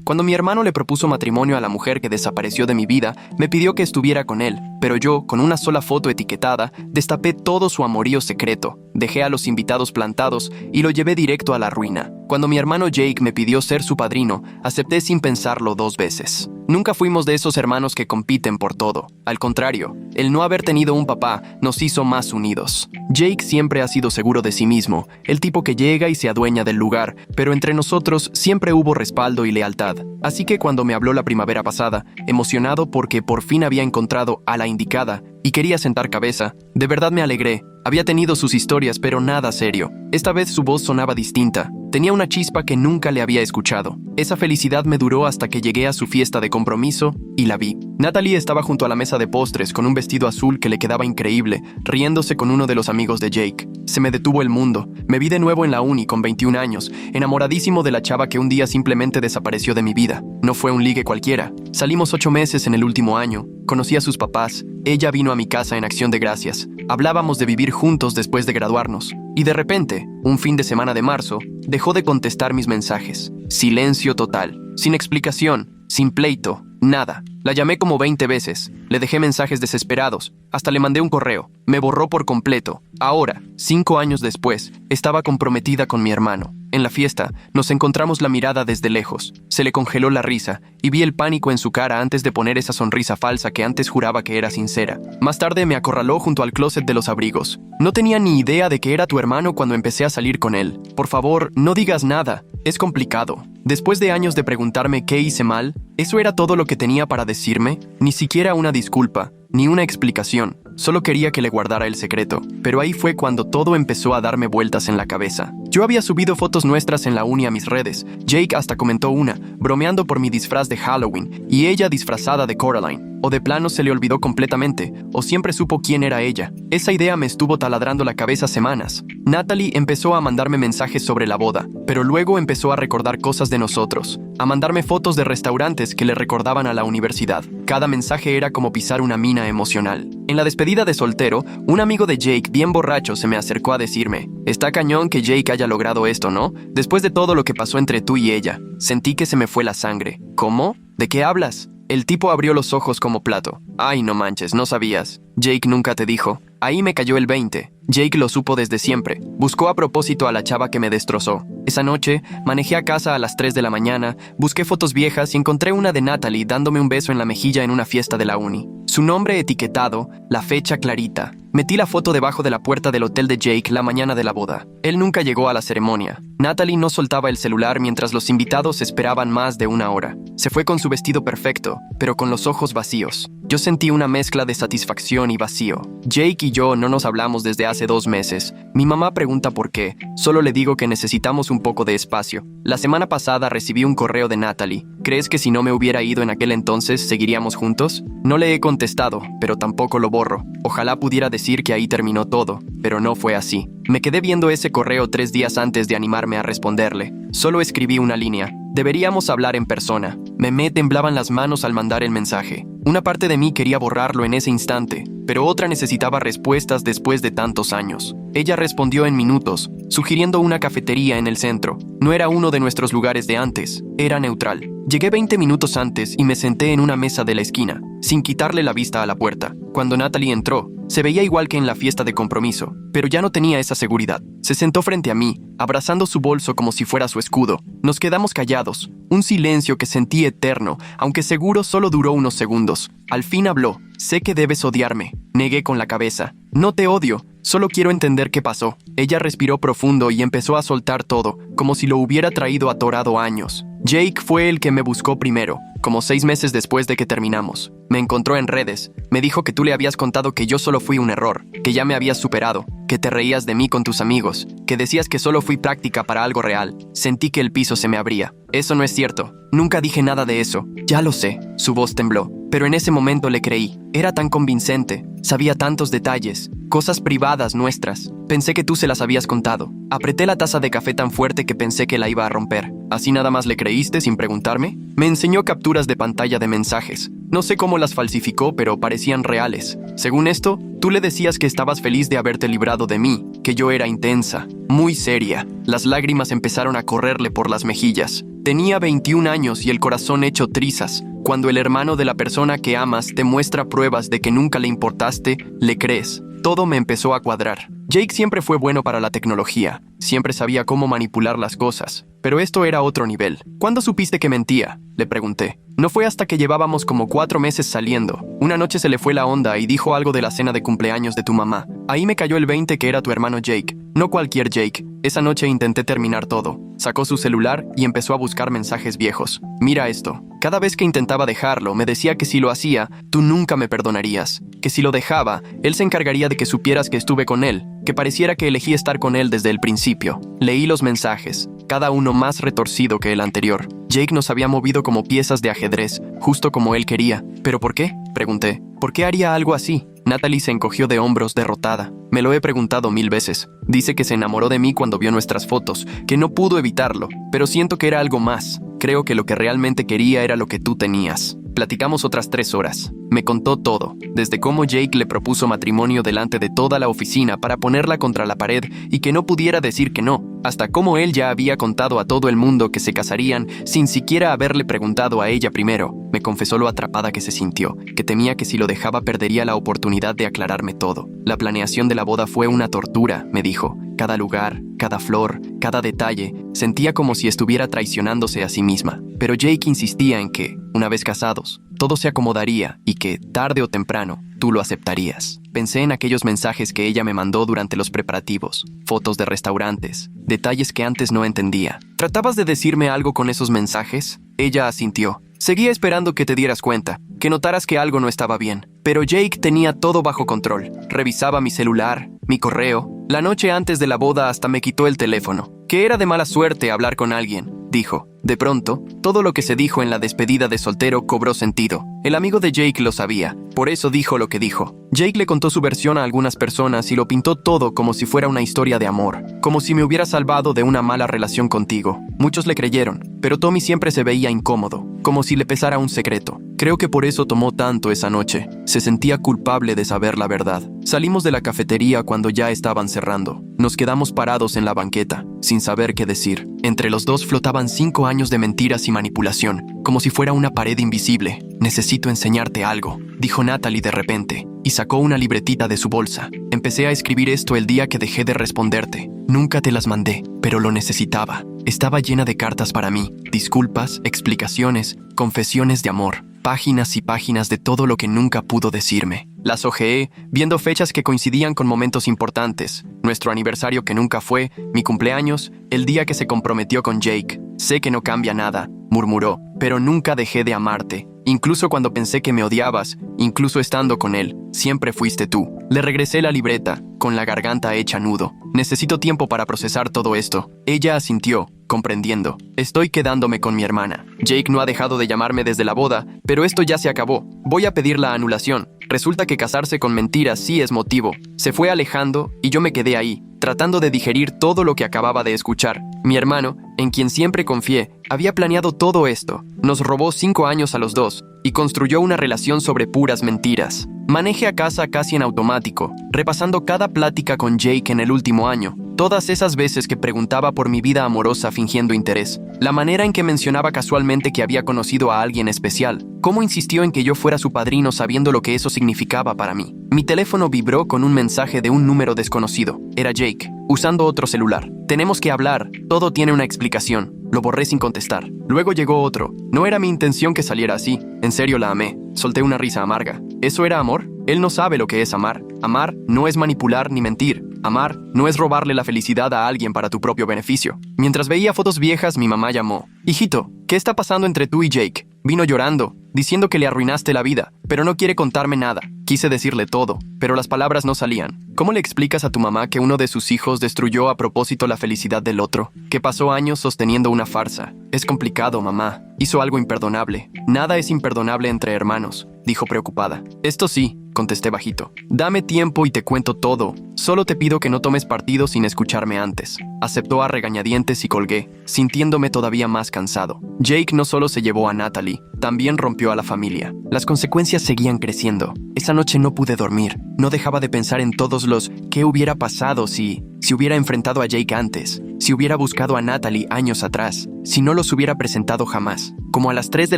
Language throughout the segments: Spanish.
Cuando mi hermano le propuso matrimonio a la mujer que desapareció de mi vida, me pidió que estuviera con él, pero yo, con una sola foto etiquetada, destapé todo su amorío secreto, dejé a los invitados plantados y lo llevé directo a la ruina. Cuando mi hermano Jake me pidió ser su padrino, acepté sin pensarlo 2 veces. Nunca fuimos de esos hermanos que compiten por todo. Al contrario, el no haber tenido un papá nos hizo más unidos. Jake siempre ha sido seguro de sí mismo, el tipo que llega y se adueña del lugar, pero entre nosotros siempre hubo respaldo y lealtad. Así que cuando me habló la primavera pasada, emocionado porque por fin había encontrado a la indicada y quería sentar cabeza, de verdad me alegré. Había tenido sus historias, pero nada serio. Esta vez su voz sonaba distinta. Tenía una chispa que nunca le había escuchado. Esa felicidad me duró hasta que llegué a su fiesta de compromiso y la vi. Natalie estaba junto a la mesa de postres con un vestido azul que le quedaba increíble, riéndose con uno de los amigos de Jake. Se me detuvo el mundo. Me vi de nuevo en la uni con 21 años, enamoradísimo de la chava que un día simplemente desapareció de mi vida. No fue un ligue cualquiera. Salimos 8 meses en el último año. Conocí a sus papás. Ella vino a mi casa en acción de gracias. Hablábamos de vivir juntos después de graduarnos. Y de repente, un fin de semana de marzo, dejó de contestar mis mensajes. Silencio total. Sin explicación, sin pleito, nada. La llamé como 20 veces. Le dejé mensajes desesperados. Hasta le mandé un correo. Me borró por completo. Ahora, 5 años después, estaba comprometida con mi hermano. En la fiesta, nos encontramos la mirada desde lejos. Se le congeló la risa y vi el pánico en su cara antes de poner esa sonrisa falsa que antes juraba que era sincera. Más tarde me acorraló junto al closet de los abrigos. No tenía ni idea de que era tu hermano cuando empecé a salir con él. Por favor, no digas nada. Es complicado. Después de años de preguntarme qué hice mal, ¿eso era todo lo que tenía para decirme? Ni siquiera una disculpa, ni una explicación. Solo quería que le guardara el secreto, pero ahí fue cuando todo empezó a darme vueltas en la cabeza. Yo había subido fotos nuestras en la uni a mis redes. Jake hasta comentó una, bromeando por mi disfraz de Halloween, y ella disfrazada de Coraline. O de plano se le olvidó completamente, o siempre supo quién era ella. Esa idea me estuvo taladrando la cabeza semanas. Natalie empezó a mandarme mensajes sobre la boda, pero luego empezó a recordar cosas de nosotros, a mandarme fotos de restaurantes que le recordaban a la universidad. Cada mensaje era como pisar una mina emocional. En la despedida de soltero, un amigo de Jake, bien borracho, se me acercó a decirme: «Está cañón que Jake haya logrado esto, ¿no? Después de todo lo que pasó entre tú y ella». Sentí que se me fue la sangre. ¿Cómo? ¿De qué hablas? El tipo abrió los ojos como plato. Ay, no manches, no sabías. Jake nunca te dijo. Ahí me cayó el 20. Jake lo supo desde siempre. Buscó a propósito a la chava que me destrozó. Esa noche, manejé a casa a las 3 de la mañana, busqué fotos viejas y encontré una de Natalie dándome un beso en la mejilla en una fiesta de la uni. Su nombre etiquetado, la fecha clarita. Metí la foto debajo de la puerta del hotel de Jake la mañana de la boda. Él nunca llegó a la ceremonia. Natalie no soltaba el celular mientras los invitados esperaban más de 1 hora. Se fue con su vestido perfecto, pero con los ojos vacíos. Yo sentí una mezcla de satisfacción y vacío. Jake y yo no nos hablamos desde hace 2 meses. Mi mamá pregunta por qué. Solo le digo que necesitamos un poco de espacio. La semana pasada recibí un correo de Natalie. ¿Crees que si no me hubiera ido en aquel entonces, seguiríamos juntos? No le he contestado, pero tampoco lo borro. Ojalá pudiera decir que ahí terminó todo, pero no fue así. Me quedé viendo ese correo 3 días antes de animarme a responderle. Solo escribí una línea. Deberíamos hablar en persona. Me temblaban las manos al mandar el mensaje. Una parte de mí quería borrarlo en ese instante, pero otra necesitaba respuestas después de tantos años. Ella respondió en minutos, sugiriendo una cafetería en el centro. No era uno de nuestros lugares de antes, era neutral. Llegué 20 minutos antes y me senté en una mesa de la esquina, sin quitarle la vista a la puerta. Cuando Natalie entró, se veía igual que en la fiesta de compromiso, pero ya no tenía esa seguridad. Se sentó frente a mí, abrazando su bolso como si fuera su escudo. Nos quedamos callados, un silencio que sentí eterno, aunque seguro solo duró unos segundos. Al fin habló. «Sé que debes odiarme». Negué con la cabeza. «No te odio, solo quiero entender qué pasó». Ella respiró profundo y empezó a soltar todo, como si lo hubiera traído atorado años. Jake fue el que me buscó primero, como 6 meses después de que terminamos. Me encontró en redes. Me dijo que tú le habías contado que yo solo fui un error, que ya me habías superado, que te reías de mí con tus amigos, que decías que solo fui práctica para algo real. Sentí que el piso se me abría. Eso no es cierto. Nunca dije nada de eso. Ya lo sé. Su voz tembló. Pero en ese momento le creí. Era tan convincente. Sabía tantos detalles. Cosas privadas nuestras. Pensé que tú se las habías contado. Apreté la taza de café tan fuerte que pensé que la iba a romper. ¿Así nada más le creíste sin preguntarme? Me enseñó capturas de pantalla de mensajes. No sé cómo las falsificó, pero parecían reales. Según esto, tú le decías que estabas feliz de haberte librado de mí, que yo era intensa, muy seria. Las lágrimas empezaron a correrle por las mejillas. Tenía 21 años y el corazón hecho trizas. Cuando el hermano de la persona que amas te muestra pruebas de que nunca le importaste, le crees. Todo me empezó a cuadrar. Jake siempre fue bueno para la tecnología. Siempre sabía cómo manipular las cosas. Pero esto era otro nivel. ¿Cuándo supiste que mentía?, le pregunté. No fue hasta que llevábamos como 4 meses saliendo. Una noche se le fue la onda y dijo algo de la cena de cumpleaños de tu mamá. Ahí me cayó el 20 que era tu hermano Jake. No cualquier Jake. Esa noche intenté terminar todo. Sacó su celular y empezó a buscar mensajes viejos. Mira esto. Cada vez que intentaba dejarlo, me decía que si lo hacía, tú nunca me perdonarías. Que si lo dejaba, él se encargaría de que supieras que estuve con él. Que pareciera que elegí estar con él desde el principio. Leí los mensajes, cada uno más retorcido que el anterior. Jake nos había movido como piezas de ajedrez, justo como él quería. ¿Pero por qué?, pregunté. ¿Por qué haría algo así? Natalie se encogió de hombros, derrotada. Me lo he preguntado 1000 veces. Dice que se enamoró de mí cuando vio nuestras fotos, que no pudo evitarlo, pero siento que era algo más. Creo que lo que realmente quería era lo que tú tenías. Platicamos otras 3 horas. Me contó todo, desde cómo Jake le propuso matrimonio delante de toda la oficina para ponerla contra la pared y que no pudiera decir que no, hasta cómo él ya había contado a todo el mundo que se casarían sin siquiera haberle preguntado a ella primero. Me confesó lo atrapada que se sintió, que temía que si lo dejaba perdería la oportunidad de aclararme todo. La planeación de la boda fue una tortura, me dijo. Cada lugar, cada flor, cada detalle, sentía como si estuviera traicionándose a sí misma. Pero Jake insistía en que, una vez casados, todo se acomodaría y que, tarde o temprano, tú lo aceptarías. Pensé en aquellos mensajes que ella me mandó durante los preparativos, fotos de restaurantes, detalles que antes no entendía. ¿Tratabas de decirme algo con esos mensajes? Ella asintió. Seguía esperando que te dieras cuenta, que notaras que algo no estaba bien. Pero Jake tenía todo bajo control. Revisaba mi celular, mi correo. La noche antes de la boda hasta me quitó el teléfono. Que era de mala suerte hablar con alguien, dijo. De pronto, todo lo que se dijo en la despedida de soltero cobró sentido. El amigo de Jake lo sabía, por eso dijo lo que dijo. Jake le contó su versión a algunas personas y lo pintó todo como si fuera una historia de amor, como si me hubiera salvado de una mala relación contigo. Muchos le creyeron, pero Tommy siempre se veía incómodo, como si le pesara un secreto. Creo que por eso tomó tanto esa noche. Se sentía culpable de saber la verdad. Salimos de la cafetería cuando ya estaban cerrando. Nos quedamos parados en la banqueta, sin saber qué decir. Entre los dos flotaban 5 años de mentiras y manipulación, como si fuera una pared invisible. Necesito enseñarte algo, dijo Natalie de repente, y sacó una libretita de su bolsa. Empecé a escribir esto el día que dejé de responderte. Nunca te las mandé, pero lo necesitaba. Estaba llena de cartas para mí, disculpas, explicaciones, confesiones de amor. Páginas y páginas de todo lo que nunca pudo decirme. Las hojeé, viendo fechas que coincidían con momentos importantes. Nuestro aniversario que nunca fue, mi cumpleaños, el día que se comprometió con Jake. Sé que no cambia nada, murmuró, pero nunca dejé de amarte. Incluso cuando pensé que me odiabas, incluso estando con él, siempre fuiste tú. Le regresé la libreta, con la garganta hecha nudo. Necesito tiempo para procesar todo esto. Ella asintió, comprendiendo. Estoy quedándome con mi hermana. Jake no ha dejado de llamarme desde la boda, pero esto ya se acabó. Voy a pedir la anulación. Resulta que casarse con mentiras sí es motivo. Se fue alejando y yo me quedé ahí, tratando de digerir todo lo que acababa de escuchar. Mi hermano, en quien siempre confié, había planeado todo esto. Nos robó 5 años a los dos y construyó una relación sobre puras mentiras. Manejé a casa casi en automático, repasando cada plática con Jake en el último año. Todas esas veces que preguntaba por mi vida amorosa fingiendo interés. La manera en que mencionaba casualmente que había conocido a alguien especial. Cómo insistió en que yo fuera su padrino sabiendo lo que eso significaba para mí. Mi teléfono vibró con un mensaje de un número desconocido. Era Jake, usando otro celular. Tenemos que hablar, todo tiene una explicación. Lo borré sin contestar. Luego llegó otro. No era mi intención que saliera así. En serio la amé. Solté una risa amarga. ¿Eso era amor? Él no sabe lo que es amar. Amar no es manipular ni mentir. Amar no es robarle la felicidad a alguien para tu propio beneficio. Mientras veía fotos viejas, mi mamá llamó. Hijito, ¿qué está pasando entre tú y Jake? Vino llorando, diciendo que le arruinaste la vida, pero no quiere contarme nada. Quise decirle todo, pero las palabras no salían. ¿Cómo le explicas a tu mamá que uno de sus hijos destruyó a propósito la felicidad del otro? Que pasó años sosteniendo una farsa. Es complicado, mamá. Hizo algo imperdonable. Nada es imperdonable entre hermanos, dijo preocupada. Esto sí, contesté bajito. Dame tiempo y te cuento todo. Solo te pido que no tomes partido sin escucharme antes. Aceptó a regañadientes y colgué, sintiéndome todavía más cansado. Jake no solo se llevó a Natalie, también rompió a la familia. Las consecuencias seguían creciendo. Esa noche no pude dormir. No dejaba de pensar en todos los ¿qué hubiera pasado si hubiera enfrentado a Jake antes? Si hubiera buscado a Natalie años atrás, si no los hubiera presentado jamás. Como a las 3 de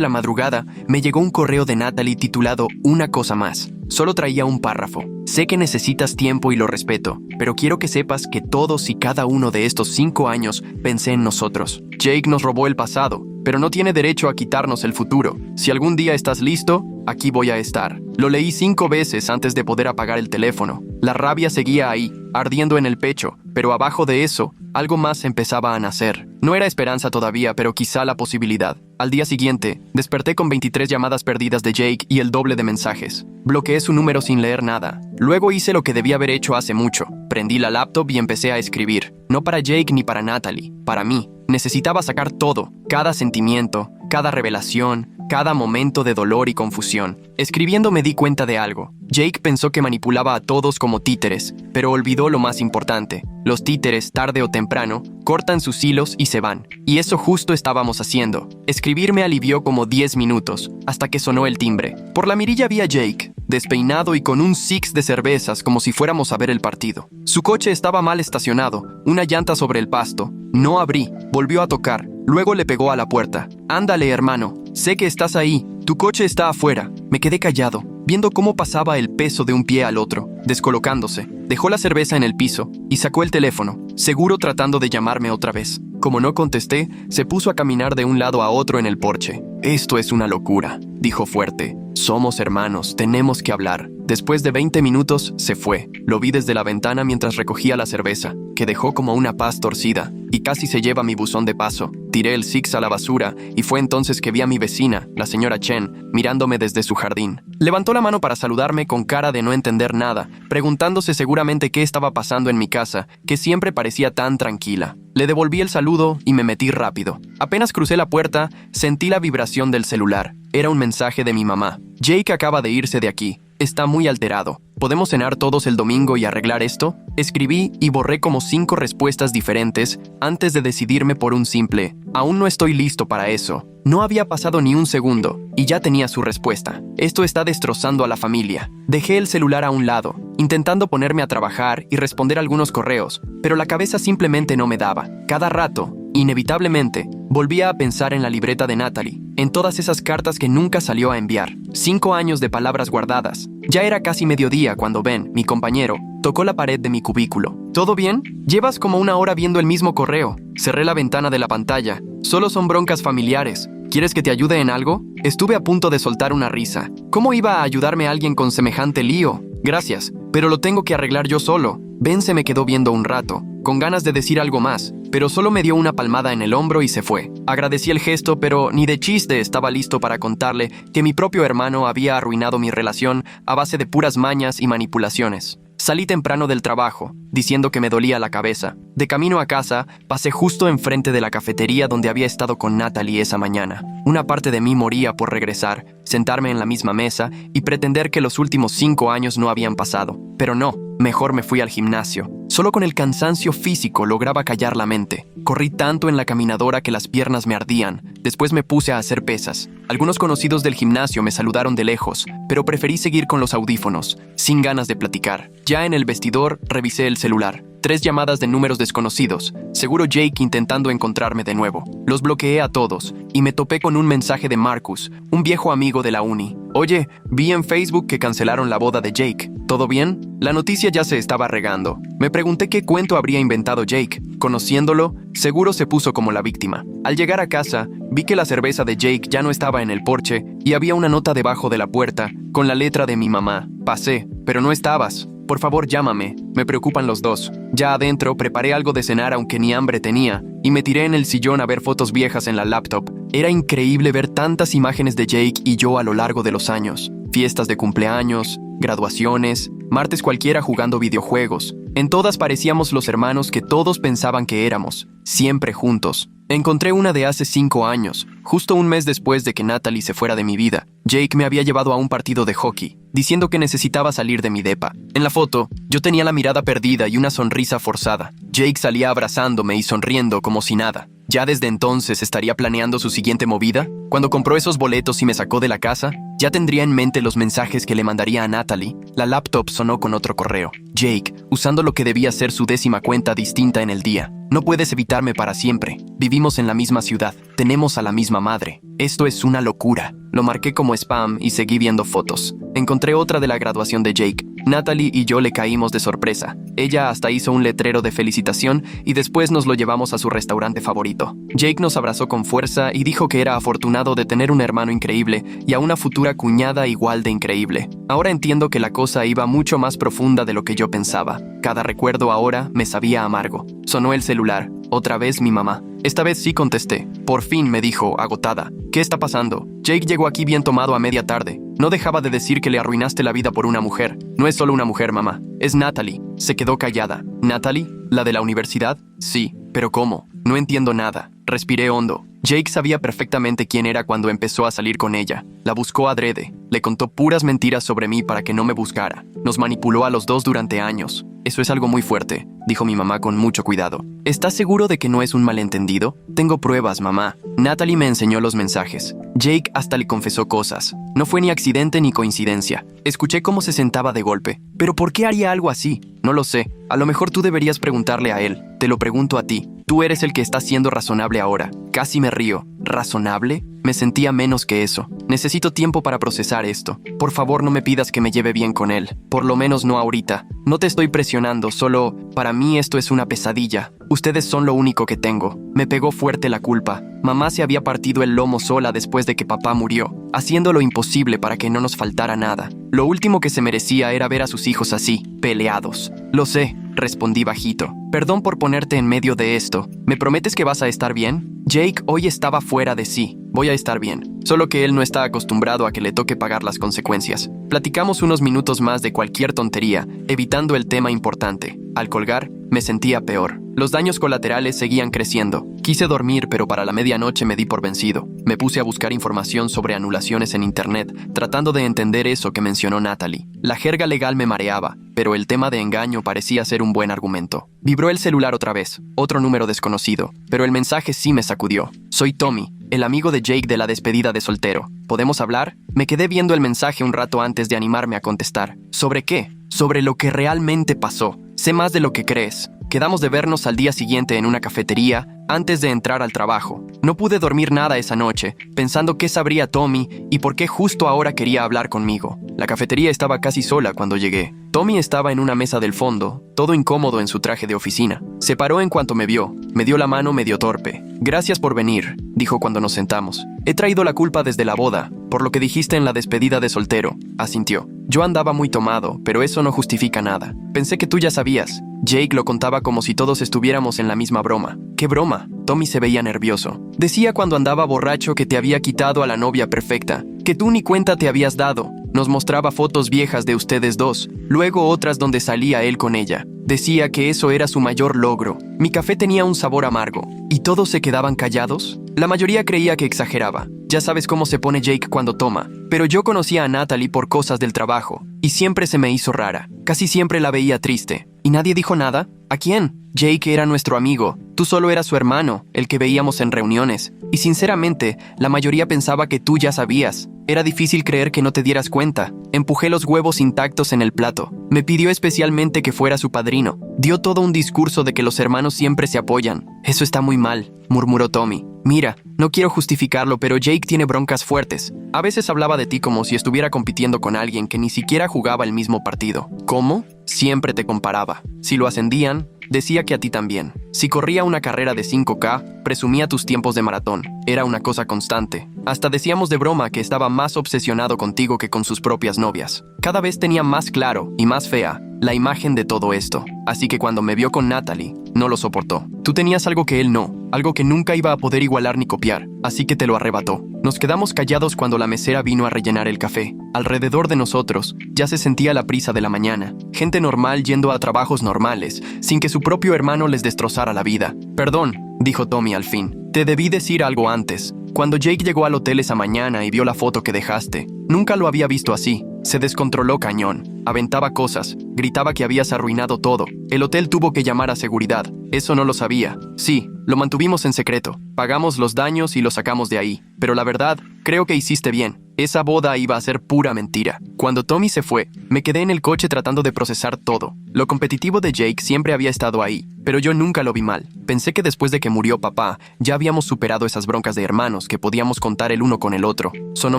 la madrugada, me llegó un correo de Natalie titulado Una cosa más. Solo traía un párrafo. Sé que necesitas tiempo y lo respeto, pero quiero que sepas que todos y cada uno de estos 5 años pensé en nosotros. Jake nos robó el pasado, pero no tiene derecho a quitarnos el futuro. Si algún día estás listo, aquí voy a estar. Lo leí 5 veces antes de poder apagar el teléfono. La rabia seguía ahí, ardiendo en el pecho, pero abajo de eso, algo más empezaba a nacer. No era esperanza todavía, pero quizá la posibilidad. Al día siguiente, desperté con 23 llamadas perdidas de Jake y el doble de mensajes. Bloqueé su número sin leer nada. Luego hice lo que debía haber hecho hace mucho. Prendí la laptop y empecé a escribir. No para Jake ni para Natalie, para mí. Necesitaba sacar todo, cada sentimiento, cada revelación, cada momento de dolor y confusión. Escribiendo me di cuenta de algo. Jake pensó que manipulaba a todos como títeres, pero olvidó lo más importante. Los títeres, tarde o temprano, cortan sus hilos y se van. Y eso justo estábamos haciendo. Escribir me alivió como 10 minutos, hasta que sonó el timbre. Por la mirilla vi a Jake, despeinado y con un six de cervezas como si fuéramos a ver el partido. Su coche estaba mal estacionado, una llanta sobre el pasto. No abrí, volvió a tocar, luego le pegó a la puerta. Ándale, hermano, sé que estás ahí, tu coche está afuera. Me quedé callado, viendo cómo pasaba el peso de un pie al otro, descolocándose. Dejó la cerveza en el piso y sacó el teléfono, seguro tratando de llamarme otra vez. Como no contesté, se puso a caminar de un lado a otro en el porche. Esto es una locura, dijo fuerte. Somos hermanos, tenemos que hablar. Después de 20 minutos, se fue. Lo vi desde la ventana mientras recogía la cerveza, que dejó como una paz torcida, y casi se lleva mi buzón de paso. Tiré el six a la basura, y fue entonces que vi a mi vecina, la señora Chen, mirándome desde su jardín. Levantó la mano para saludarme con cara de no entender nada, preguntándose seguramente qué estaba pasando en mi casa, que siempre parecía tan tranquila. Le devolví el saludo y me metí rápido. Apenas crucé la puerta, sentí la vibración del celular. Era un mensaje de mi mamá. Jake acaba de irse de aquí. Está muy alterado. ¿Podemos cenar todos el domingo y arreglar esto? Escribí y borré como 5 respuestas diferentes antes de decidirme por un simple. Aún no estoy listo para eso. No había pasado ni un segundo y ya tenía su respuesta. Esto está destrozando a la familia. Dejé el celular a un lado, intentando ponerme a trabajar y responder algunos correos, pero la cabeza simplemente no me daba. Cada rato, inevitablemente, volvía a pensar en la libreta de Natalie, en todas esas cartas que nunca salió a enviar. 5 años de palabras guardadas. Ya era casi mediodía cuando Ben, mi compañero, tocó la pared de mi cubículo. ¿Todo bien? Llevas como 1 hora viendo el mismo correo. Cerré la ventana de la pantalla. Solo son broncas familiares. ¿Quieres que te ayude en algo? Estuve a punto de soltar una risa. ¿Cómo iba a ayudarme alguien con semejante lío? Gracias, pero lo tengo que arreglar yo solo. Ben se me quedó viendo un rato, con ganas de decir algo más, pero solo me dio una palmada en el hombro y se fue. Agradecí el gesto, pero ni de chiste estaba listo para contarle que mi propio hermano había arruinado mi relación a base de puras mañas y manipulaciones. Salí temprano del trabajo, diciendo que me dolía la cabeza. De camino a casa, pasé justo enfrente de la cafetería donde había estado con Natalie esa mañana. Una parte de mí moría por regresar, sentarme en la misma mesa y pretender que los últimos 5 años no habían pasado. Pero no, mejor me fui al gimnasio. Solo con el cansancio físico lograba callar la mente. Corrí tanto en la caminadora que las piernas me ardían. Después me puse a hacer pesas. Algunos conocidos del gimnasio me saludaron de lejos, pero preferí seguir con los audífonos, sin ganas de platicar. Ya en el vestidor, revisé el celular. 3 llamadas de números desconocidos. Seguro Jake intentando encontrarme de nuevo. Los bloqueé a todos y me topé con un mensaje de Marcus, un viejo amigo de la uni. Oye, vi en Facebook que cancelaron la boda de Jake. ¿Todo bien? La noticia ya se estaba regando. Me pregunté qué cuento habría inventado Jake. Conociéndolo, seguro se puso como la víctima. Al llegar a casa, vi que la cerveza de Jake ya no estaba en el porche y había una nota debajo de la puerta con la letra de mi mamá. Pasé, pero no estabas. Por favor, llámame. Me preocupan los dos. Ya adentro, preparé algo de cenar aunque ni hambre tenía, y me tiré en el sillón a ver fotos viejas en la laptop. Era increíble ver tantas imágenes de Jake y yo a lo largo de los años. Fiestas de cumpleaños, graduaciones, martes cualquiera jugando videojuegos. En todas parecíamos los hermanos que todos pensaban que éramos, siempre juntos. Encontré una de hace 5 años, Justo un mes después de que Natalie se fuera de mi vida, Jake me había llevado a un partido de hockey, diciendo que necesitaba salir de mi depa. En la foto, yo tenía la mirada perdida y una sonrisa forzada. Jake salía abrazándome y sonriendo como si nada. ¿Ya desde entonces estaría planeando su siguiente movida? Cuando compró esos boletos y me sacó de la casa, ya tendría en mente los mensajes que le mandaría a Natalie. La laptop sonó con otro correo. Jake, usando lo que debía ser su 10ª cuenta distinta en el día. No puedes evitarme para siempre. Vivimos en la misma ciudad. Tenemos a la misma madre. Esto es una locura. Lo marqué como spam y seguí viendo fotos. Encontré otra de la graduación de Jake. Natalie y yo le caímos de sorpresa. Ella hasta hizo un letrero de felicitación y después nos lo llevamos a su restaurante favorito. Jake nos abrazó con fuerza y dijo que era afortunado de tener un hermano increíble y a una futura cuñada igual de increíble. Ahora entiendo que la cosa iba mucho más profunda de lo que yo pensaba. Cada recuerdo ahora me sabía amargo. Sonó el celular. Otra vez mi mamá. Esta vez sí contesté. Por fin me dijo, agotada. ¿Qué está pasando? Jake llegó aquí bien tomado a media tarde. No dejaba de decir que le arruinaste la vida por una mujer. No es solo una mujer, mamá. Es Natalie. Se quedó callada. ¿Natalie? ¿La de la universidad? Sí. ¿Pero cómo? No entiendo nada. Respiré hondo. Jake sabía perfectamente quién era cuando empezó a salir con ella. La buscó adrede. Le contó puras mentiras sobre mí para que no me buscara. Nos manipuló a los dos durante años. Eso es algo muy fuerte, dijo mi mamá con mucho cuidado. ¿Estás seguro de que no es un malentendido? Tengo pruebas, mamá. Natalie me enseñó los mensajes. Jake hasta le confesó cosas. No fue ni accidente ni coincidencia. Escuché cómo se sentaba de golpe. ¿Pero por qué haría algo así? No lo sé. A lo mejor tú deberías preguntarle a él. Te lo pregunto a ti. Tú eres el que está siendo razonable ahora. Casi me río. ¿Razonable? Me sentía menos que eso. Necesito tiempo para procesar esto. Por favor, no me pidas que me lleve bien con él. Por lo menos no ahorita. No te estoy presionando, solo para mí esto es una pesadilla. Ustedes son lo único que tengo. Me pegó fuerte la culpa. Mamá se había partido el lomo sola después de que papá murió, haciendo lo imposible para que no nos faltara nada. Lo último que se merecía era ver a sus hijos así, peleados. Lo sé, respondí bajito. Perdón por ponerte en medio de esto. ¿Me prometes que vas a estar bien? Jake hoy estaba fuera de sí. Voy a estar bien. Solo que él no está acostumbrado a que le toque pagar las consecuencias. Platicamos unos minutos más de cualquier tontería, evitando el tema importante. Al colgar, me sentía peor. Los daños colaterales seguían creciendo. Quise dormir, pero para la medianoche me di por vencido. Me puse a buscar información sobre anulaciones en internet, tratando de entender eso que mencionó Natalie. La jerga legal me mareaba, pero el tema de engaño parecía ser un buen argumento. Vibró el celular otra vez, otro número desconocido, pero el mensaje sí me sacudió. Soy Tommy, el amigo de Jake de la despedida de soltero. ¿Podemos hablar? Me quedé viendo el mensaje un rato antes de animarme a contestar. ¿Sobre qué? Sobre lo que realmente pasó. Sé más de lo que crees. Quedamos de vernos al día siguiente en una cafetería antes de entrar al trabajo. No pude dormir nada esa noche, pensando qué sabría Tommy y por qué justo ahora quería hablar conmigo. La cafetería estaba casi sola cuando llegué. Tommy estaba en una mesa del fondo, todo incómodo en su traje de oficina. Se paró en cuanto me vio. Me dio la mano medio torpe. Gracias por venir, dijo cuando nos sentamos. He traído la culpa desde la boda, por lo que dijiste en la despedida de soltero, asintió. Yo andaba muy tomado, pero eso no justifica nada. Pensé que tú ya sabías. Jake lo contaba como si todos estuviéramos en la misma broma. ¿Qué broma? Tommy se veía nervioso. Decía cuando andaba borracho que te había quitado a la novia perfecta, que tú ni cuenta te habías dado. Nos mostraba fotos viejas de ustedes dos, luego otras donde salía él con ella. Decía que eso era su mayor logro. Mi café tenía un sabor amargo. ¿Y todos se quedaban callados? La mayoría creía que exageraba. Ya sabes cómo se pone Jake cuando toma. Pero yo conocía a Natalie por cosas del trabajo, y siempre se me hizo rara. Casi siempre la veía triste. ¿Y nadie dijo nada? ¿A quién? Jake era nuestro amigo. Tú solo eras su hermano, el que veíamos en reuniones. Y sinceramente, la mayoría pensaba que tú ya sabías. Era difícil creer que no te dieras cuenta. Empujé los huevos intactos en el plato. Me pidió especialmente que fuera su padrino. Dio todo un discurso de que los hermanos siempre se apoyan. Eso está muy mal, murmuró Tommy. Mira, no quiero justificarlo, pero Jake tiene broncas fuertes. A veces hablaba de ti como si estuviera compitiendo con alguien que ni siquiera jugaba el mismo partido. ¿Cómo? Siempre te comparaba. Si lo ascendían, decía que a ti también. Si corría una carrera de 5K, presumía tus tiempos de maratón. Era una cosa constante. Hasta decíamos de broma que estaba más obsesionado contigo que con sus propias novias. Cada vez tenía más claro y más fea la imagen de todo esto. Así que cuando me vio con Natalie, no lo soportó. Tú tenías algo que él no, algo que nunca iba a poder igualar ni copiar, así que te lo arrebató. Nos quedamos callados cuando la mesera vino a rellenar el café. Alrededor de nosotros ya se sentía la prisa de la mañana. Gente normal yendo a trabajos normales, sin que su propio hermano les destrozara la vida. Perdón, dijo Tommy al fin. Te debí decir algo antes. Cuando Jake llegó al hotel esa mañana y vio la foto que dejaste, nunca lo había visto así. Se descontroló cañón. Aventaba cosas. Gritaba que habías arruinado todo. El hotel tuvo que llamar a seguridad. Eso no lo sabía. Sí, lo mantuvimos en secreto. Pagamos los daños y lo sacamos de ahí. Pero la verdad, creo que hiciste bien. Esa boda iba a ser pura mentira. Cuando Tommy se fue, me quedé en el coche tratando de procesar todo. Lo competitivo de Jake siempre había estado ahí, pero yo nunca lo vi mal. Pensé que después de que murió papá, ya habíamos superado esas broncas de hermanos que podíamos contar el uno con el otro. Sonó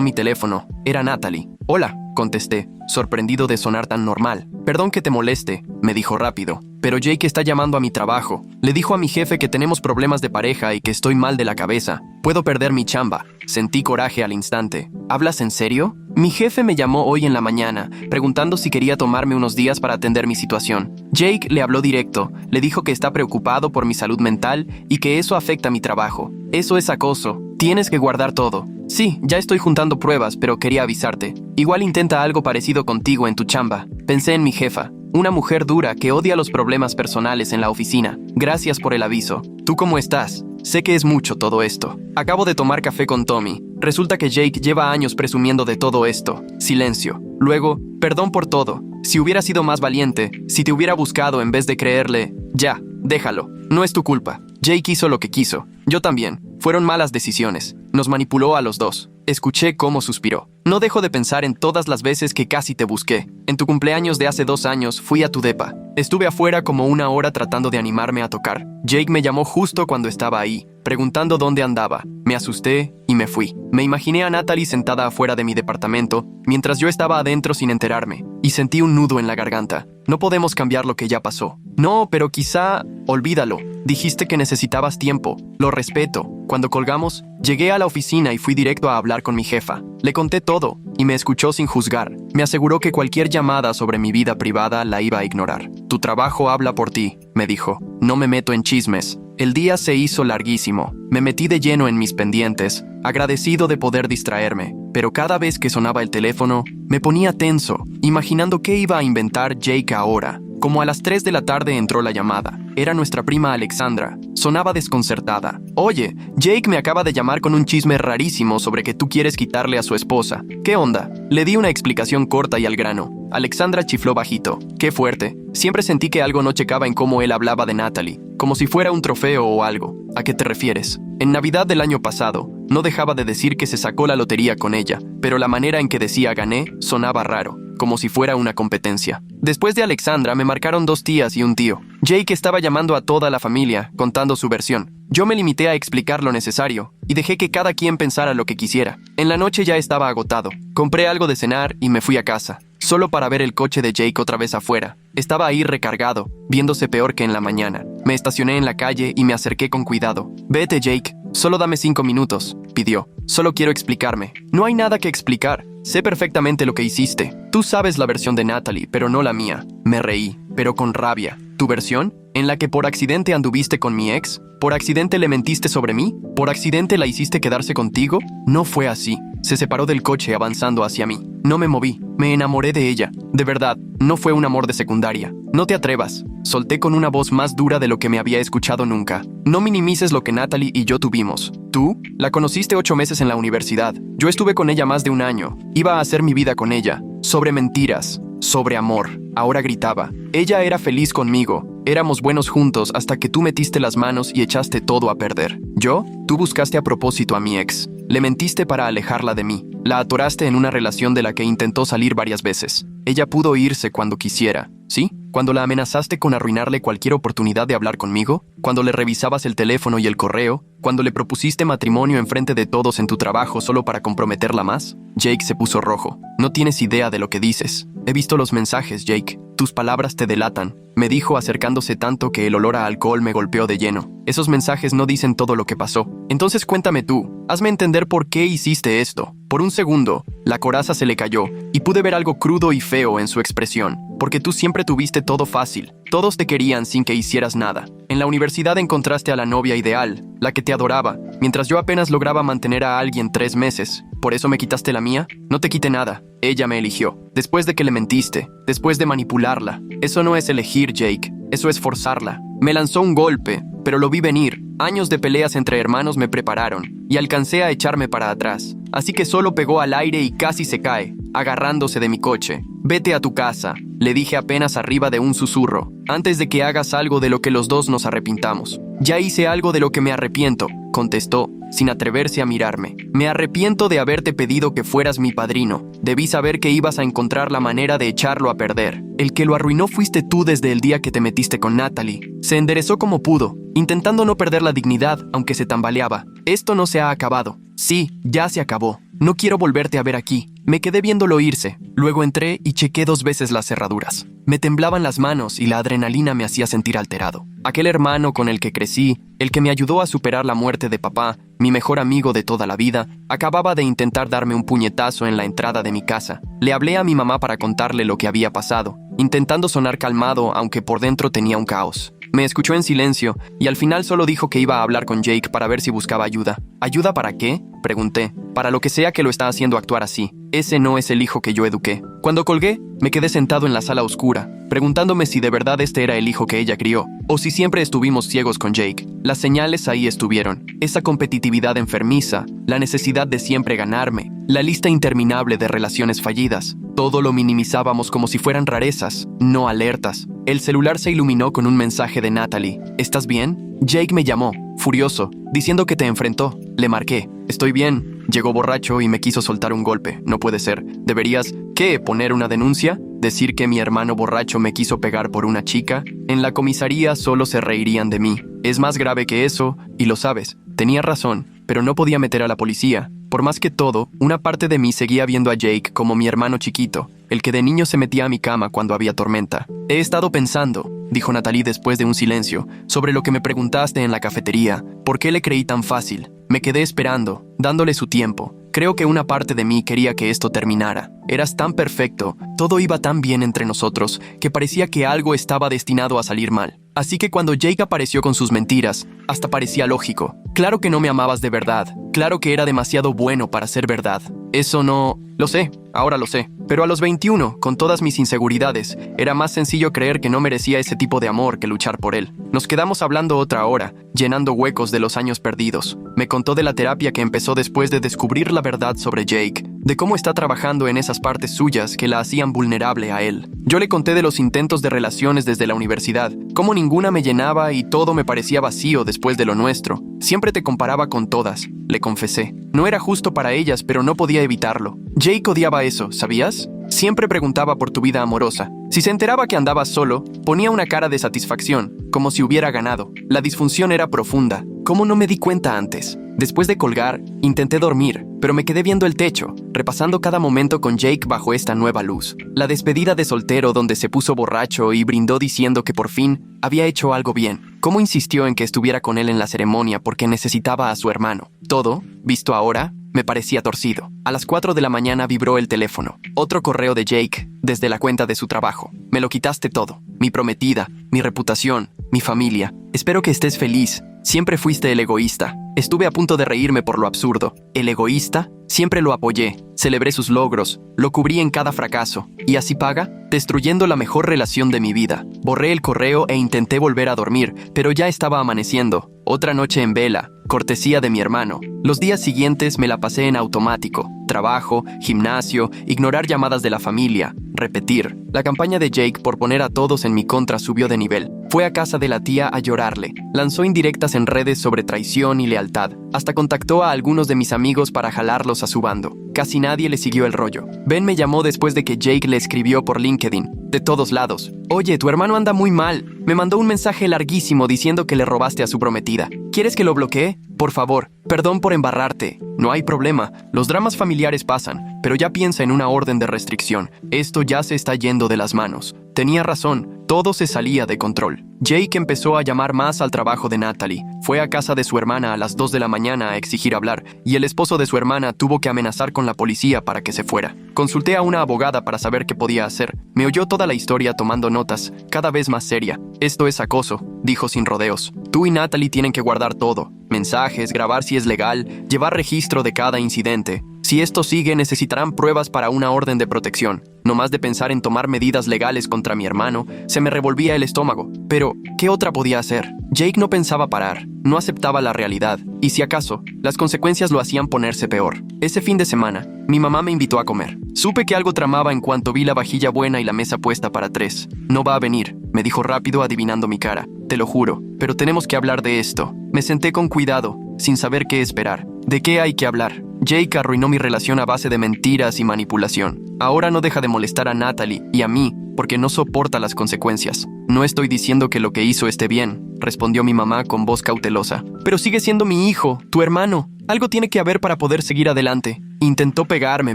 mi teléfono. Era Natalie. Hola, contesté, sorprendido de sonar tan normal. Perdón que te moleste, me dijo rápido. Pero Jake está llamando a mi trabajo. Le dijo a mi jefe que tenemos problemas de pareja y que estoy mal de la cabeza. Puedo perder mi chamba. Sentí coraje al instante. ¿Hablas en serio? Mi jefe me llamó hoy en la mañana, preguntando si quería tomarme unos días para atender mi situación. Jake le habló directo, le dijo que está preocupado por mi salud mental y que eso afecta mi trabajo. Eso es acoso. Tienes que guardar todo. Sí, ya estoy juntando pruebas, pero quería avisarte. Igual intenta algo parecido contigo en tu chamba. Pensé en mi jefa. Una mujer dura que odia los problemas personales en la oficina. Gracias por el aviso. ¿Tú cómo estás? Sé que es mucho todo esto. Acabo de tomar café con Tommy. Resulta que Jake lleva años presumiendo de todo esto. Silencio. Luego, perdón por todo. Si hubiera sido más valiente, si te hubiera buscado en vez de creerle, ya, déjalo. No es tu culpa. Jake hizo lo que quiso. Yo también. Fueron malas decisiones. Nos manipuló a los dos. Escuché cómo suspiró. No dejo de pensar en todas las veces que casi te busqué. En tu cumpleaños de hace 2 años fui a tu depa. Estuve afuera como 1 hora tratando de animarme a tocar. Jake me llamó justo cuando estaba ahí, preguntando dónde andaba. Me asusté y me fui. Me imaginé a Natalie sentada afuera de mi departamento, mientras yo estaba adentro sin enterarme, y sentí un nudo en la garganta. No podemos cambiar lo que ya pasó. No, pero quizá... Olvídalo. Dijiste que necesitabas tiempo. Lo respeto. Cuando colgamos, llegué a la oficina y fui directo a hablar con mi jefa. Le conté todo, y me escuchó sin juzgar. Me aseguró que cualquier llamada sobre mi vida privada la iba a ignorar. Tu trabajo habla por ti, me dijo. No me meto en chismes. El día se hizo larguísimo. Me metí de lleno en mis pendientes, agradecido de poder distraerme. Pero cada vez que sonaba el teléfono, me ponía tenso, imaginando qué iba a inventar Jake ahora. Como a las 3 de la tarde entró la llamada. Era nuestra prima Alexandra. Sonaba desconcertada. Oye, Jake me acaba de llamar con un chisme rarísimo sobre que tú quieres quitarle a su esposa. ¿Qué onda? Le di una explicación corta y al grano. Alexandra chifló bajito. Qué fuerte. Siempre sentí que algo no checaba en cómo él hablaba de Natalie, como si fuera un trofeo o algo. ¿A qué te refieres? En Navidad del año pasado, no dejaba de decir que se sacó la lotería con ella, pero la manera en que decía gané sonaba raro, como si fuera una competencia. Después de Alexandra me marcaron 2 tías y un tío. Jake estaba llamando a toda la familia, contando su versión. Yo me limité a explicar lo necesario, y dejé que cada quien pensara lo que quisiera. En la noche ya estaba agotado. Compré algo de cenar y me fui a casa, solo para ver el coche de Jake otra vez afuera. Estaba ahí recargado, viéndose peor que en la mañana. Me estacioné en la calle y me acerqué con cuidado. Vete, Jake. Solo dame 5 minutos, pidió. Solo quiero explicarme. No hay nada que explicar. Sé perfectamente lo que hiciste. Tú sabes la versión de Natalie, pero no la mía. Me reí, pero con rabia. ¿Tu versión? ¿En la que por accidente anduviste con mi ex? ¿Por accidente le mentiste sobre mí? ¿Por accidente la hiciste quedarse contigo? No fue así. Se separó del coche avanzando hacia mí. No me moví. Me enamoré de ella. De verdad, no fue un amor de secundaria. No te atrevas. Solté con una voz más dura de lo que me había escuchado nunca. No minimices lo que Natalie y yo tuvimos. Tú la conociste 8 meses en la universidad. Yo estuve con ella más de 1 año. Iba a hacer mi vida con ella. Sobre mentiras. Sobre amor. Ahora gritaba. Ella era feliz conmigo. Éramos buenos juntos hasta que tú metiste las manos y echaste todo a perder. ¿Yo? Tú buscaste a propósito a mi ex. Le mentiste para alejarla de mí. La atoraste en una relación de la que intentó salir varias veces. Ella pudo irse cuando quisiera, ¿sí? Cuando la amenazaste con arruinarle cualquier oportunidad de hablar conmigo, cuando le revisabas el teléfono y el correo, cuando le propusiste matrimonio enfrente de todos en tu trabajo solo para comprometerla más. Jake se puso rojo. No tienes idea de lo que dices. He visto los mensajes, Jake. Tus palabras te delatan, me dijo acercándose tanto que el olor a alcohol me golpeó de lleno. Esos mensajes no dicen todo lo que pasó. Entonces cuéntame tú, hazme entender por qué hiciste esto. Por un segundo, la coraza se le cayó y pude ver algo crudo y feo en su expresión. Porque tú siempre tuviste todo fácil. Todos te querían sin que hicieras nada. En la universidad encontraste a la novia ideal, la que te adoraba, mientras yo apenas lograba mantener a alguien 3 meses. ¿Por eso me quitaste la mía? No te quité nada. Ella me eligió. Después de que le mentiste, después de manipularla. Eso no es elegir, Jake. Eso es forzarla. Me lanzó un golpe, pero lo vi venir. Años de peleas entre hermanos me prepararon, y alcancé a echarme para atrás. Así que solo pegó al aire y casi se cae, agarrándose de mi coche. «Vete a tu casa», le dije apenas arriba de un susurro, «antes de que hagas algo de lo que los dos nos arrepintamos». «Ya hice algo de lo que me arrepiento», contestó, sin atreverse a mirarme. «Me arrepiento de haberte pedido que fueras mi padrino. Debí saber que ibas a encontrar la manera de echarlo a perder. El que lo arruinó fuiste tú desde el día que te metiste con Natalie». Se enderezó como pudo, intentando no perder la dignidad, aunque se tambaleaba. «Esto no se ha acabado». «Sí, ya se acabó. No quiero volverte a ver aquí». Me quedé viéndolo irse. Luego entré y chequé 2 veces las cerraduras. Me temblaban las manos y la adrenalina me hacía sentir alterado. Aquel hermano con el que crecí, el que me ayudó a superar la muerte de papá, mi mejor amigo de toda la vida, acababa de intentar darme un puñetazo en la entrada de mi casa. Le hablé a mi mamá para contarle lo que había pasado, intentando sonar calmado, aunque por dentro tenía un caos. Me escuchó en silencio y al final solo dijo que iba a hablar con Jake para ver si buscaba ayuda. ¿Ayuda para qué?, pregunté. «Para lo que sea que lo está haciendo actuar así. Ese no es el hijo que yo eduqué». Cuando colgué, me quedé sentado en la sala oscura, preguntándome si de verdad este era el hijo que ella crió, o si siempre estuvimos ciegos con Jake. Las señales ahí estuvieron. Esa competitividad enfermiza, la necesidad de siempre ganarme, la lista interminable de relaciones fallidas. Todo lo minimizábamos como si fueran rarezas, no alertas. El celular se iluminó con un mensaje de Natalie. «¿Estás bien?». Jake me llamó, furioso, diciendo que te enfrentó. Le marqué. «Estoy bien». Llegó borracho y me quiso soltar un golpe. No puede ser. ¿Deberías, qué, poner una denuncia? ¿Decir que mi hermano borracho me quiso pegar por una chica? En la comisaría solo se reirían de mí. Es más grave que eso, y lo sabes. Tenía razón, pero no podía meter a la policía. Por más que todo, una parte de mí seguía viendo a Jake como mi hermano chiquito, el que de niño se metía a mi cama cuando había tormenta. «He estado pensando», dijo Natalie después de un silencio, «sobre lo que me preguntaste en la cafetería. ¿Por qué le creí tan fácil? Me quedé esperando, dándole su tiempo. Creo que una parte de mí quería que esto terminara. Eras tan perfecto, todo iba tan bien entre nosotros, que parecía que algo estaba destinado a salir mal. Así que cuando Jake apareció con sus mentiras, hasta parecía lógico. Claro que no me amabas de verdad. Claro que era demasiado bueno para ser verdad. Eso no... Lo sé, ahora lo sé. Pero a los 21, con todas mis inseguridades, era más sencillo creer que no merecía ese tipo de amor que luchar por él. Nos quedamos hablando otra hora, llenando huecos de los años perdidos. Me contó de la terapia que empezó después de descubrir la verdad sobre Jake, de cómo está trabajando en esas partes suyas que la hacían vulnerable a él. Yo le conté de los intentos de relaciones desde la universidad, cómo ninguna me llenaba y todo me parecía vacío después de lo nuestro. Siempre te comparaba con todas, le confesé. No era justo para ellas, pero no podía evitarlo. Jake odiaba eso, ¿sabías? Siempre preguntaba por tu vida amorosa. Si se enteraba que andabas solo, ponía una cara de satisfacción, como si hubiera ganado. La disfunción era profunda. ¿Cómo no me di cuenta antes? Después de colgar, intenté dormir, pero me quedé viendo el techo, repasando cada momento con Jake bajo esta nueva luz. La despedida de soltero donde se puso borracho y brindó diciendo que por fin había hecho algo bien. Cómo insistió en que estuviera con él en la ceremonia porque necesitaba a su hermano. Todo, visto ahora, me parecía torcido. A las 4 de la mañana vibró el teléfono. Otro correo de Jake, desde la cuenta de su trabajo. «Me lo quitaste todo. Mi prometida, mi reputación, mi familia. Espero que estés feliz. Siempre fuiste el egoísta». Estuve a punto de reírme por lo absurdo. ¿El egoísta? Siempre lo apoyé, celebré sus logros, lo cubrí en cada fracaso. ¿Y así paga? Destruyendo la mejor relación de mi vida. Borré el correo e intenté volver a dormir, pero ya estaba amaneciendo. Otra noche en vela, cortesía de mi hermano. Los días siguientes me la pasé en automático. Trabajo, gimnasio, ignorar llamadas de la familia, repetir. La campaña de Jake por poner a todos en mi contra subió de nivel. Fue a casa de la tía a llorarle. Lanzó indirectas en redes sobre traición y lealtad. Hasta contactó a algunos de mis amigos para jalarlos a su bando. Casi nadie le siguió el rollo. Ben me llamó después de que Jake le escribió por LinkedIn, de todos lados. «Oye, tu hermano anda muy mal. Me mandó un mensaje larguísimo diciendo que le robaste a su prometida. ¿Quieres que lo bloquee? Por favor, perdón por embarrarte. No hay problema, los dramas familiares pasan, pero ya piensa en una orden de restricción. Esto ya se está yendo de las manos». Tenía razón, todo se salía de control. Jake empezó a llamar más al trabajo de Natalie. Fue a casa de su hermana a las 2 de la mañana a exigir hablar, y el esposo de su hermana tuvo que amenazar con la policía para que se fuera. Consulté a una abogada para saber qué podía hacer. Me oyó toda la historia tomando notas, cada vez más seria. «Esto es acoso», dijo sin rodeos. «Tú y Natalie tienen que guardar todo. Mensajes, grabar si es legal, llevar registro de cada incidente. Si esto sigue, necesitarán pruebas para una orden de protección. No más de pensar en tomar medidas legales contra mi hermano, se me revolvía el estómago. Pero, ¿qué otra podía hacer? Jake no pensaba parar, no aceptaba la realidad, y si acaso, las consecuencias lo hacían ponerse peor. Ese fin de semana, mi mamá me invitó a comer. Supe que algo tramaba en cuanto vi la vajilla buena y la mesa puesta para 3. No va a venir, me dijo rápido adivinando mi cara. Te lo juro, pero tenemos que hablar de esto. Me senté con cuidado, sin saber qué esperar. ¿De qué hay que hablar? Jake arruinó mi relación a base de mentiras y manipulación. Ahora no deja de molestar a Natalie y a mí porque no soporta las consecuencias. No estoy diciendo que lo que hizo esté bien, respondió mi mamá con voz cautelosa. Pero sigue siendo mi hijo, tu hermano. Algo tiene que haber para poder seguir adelante. Intentó pegarme,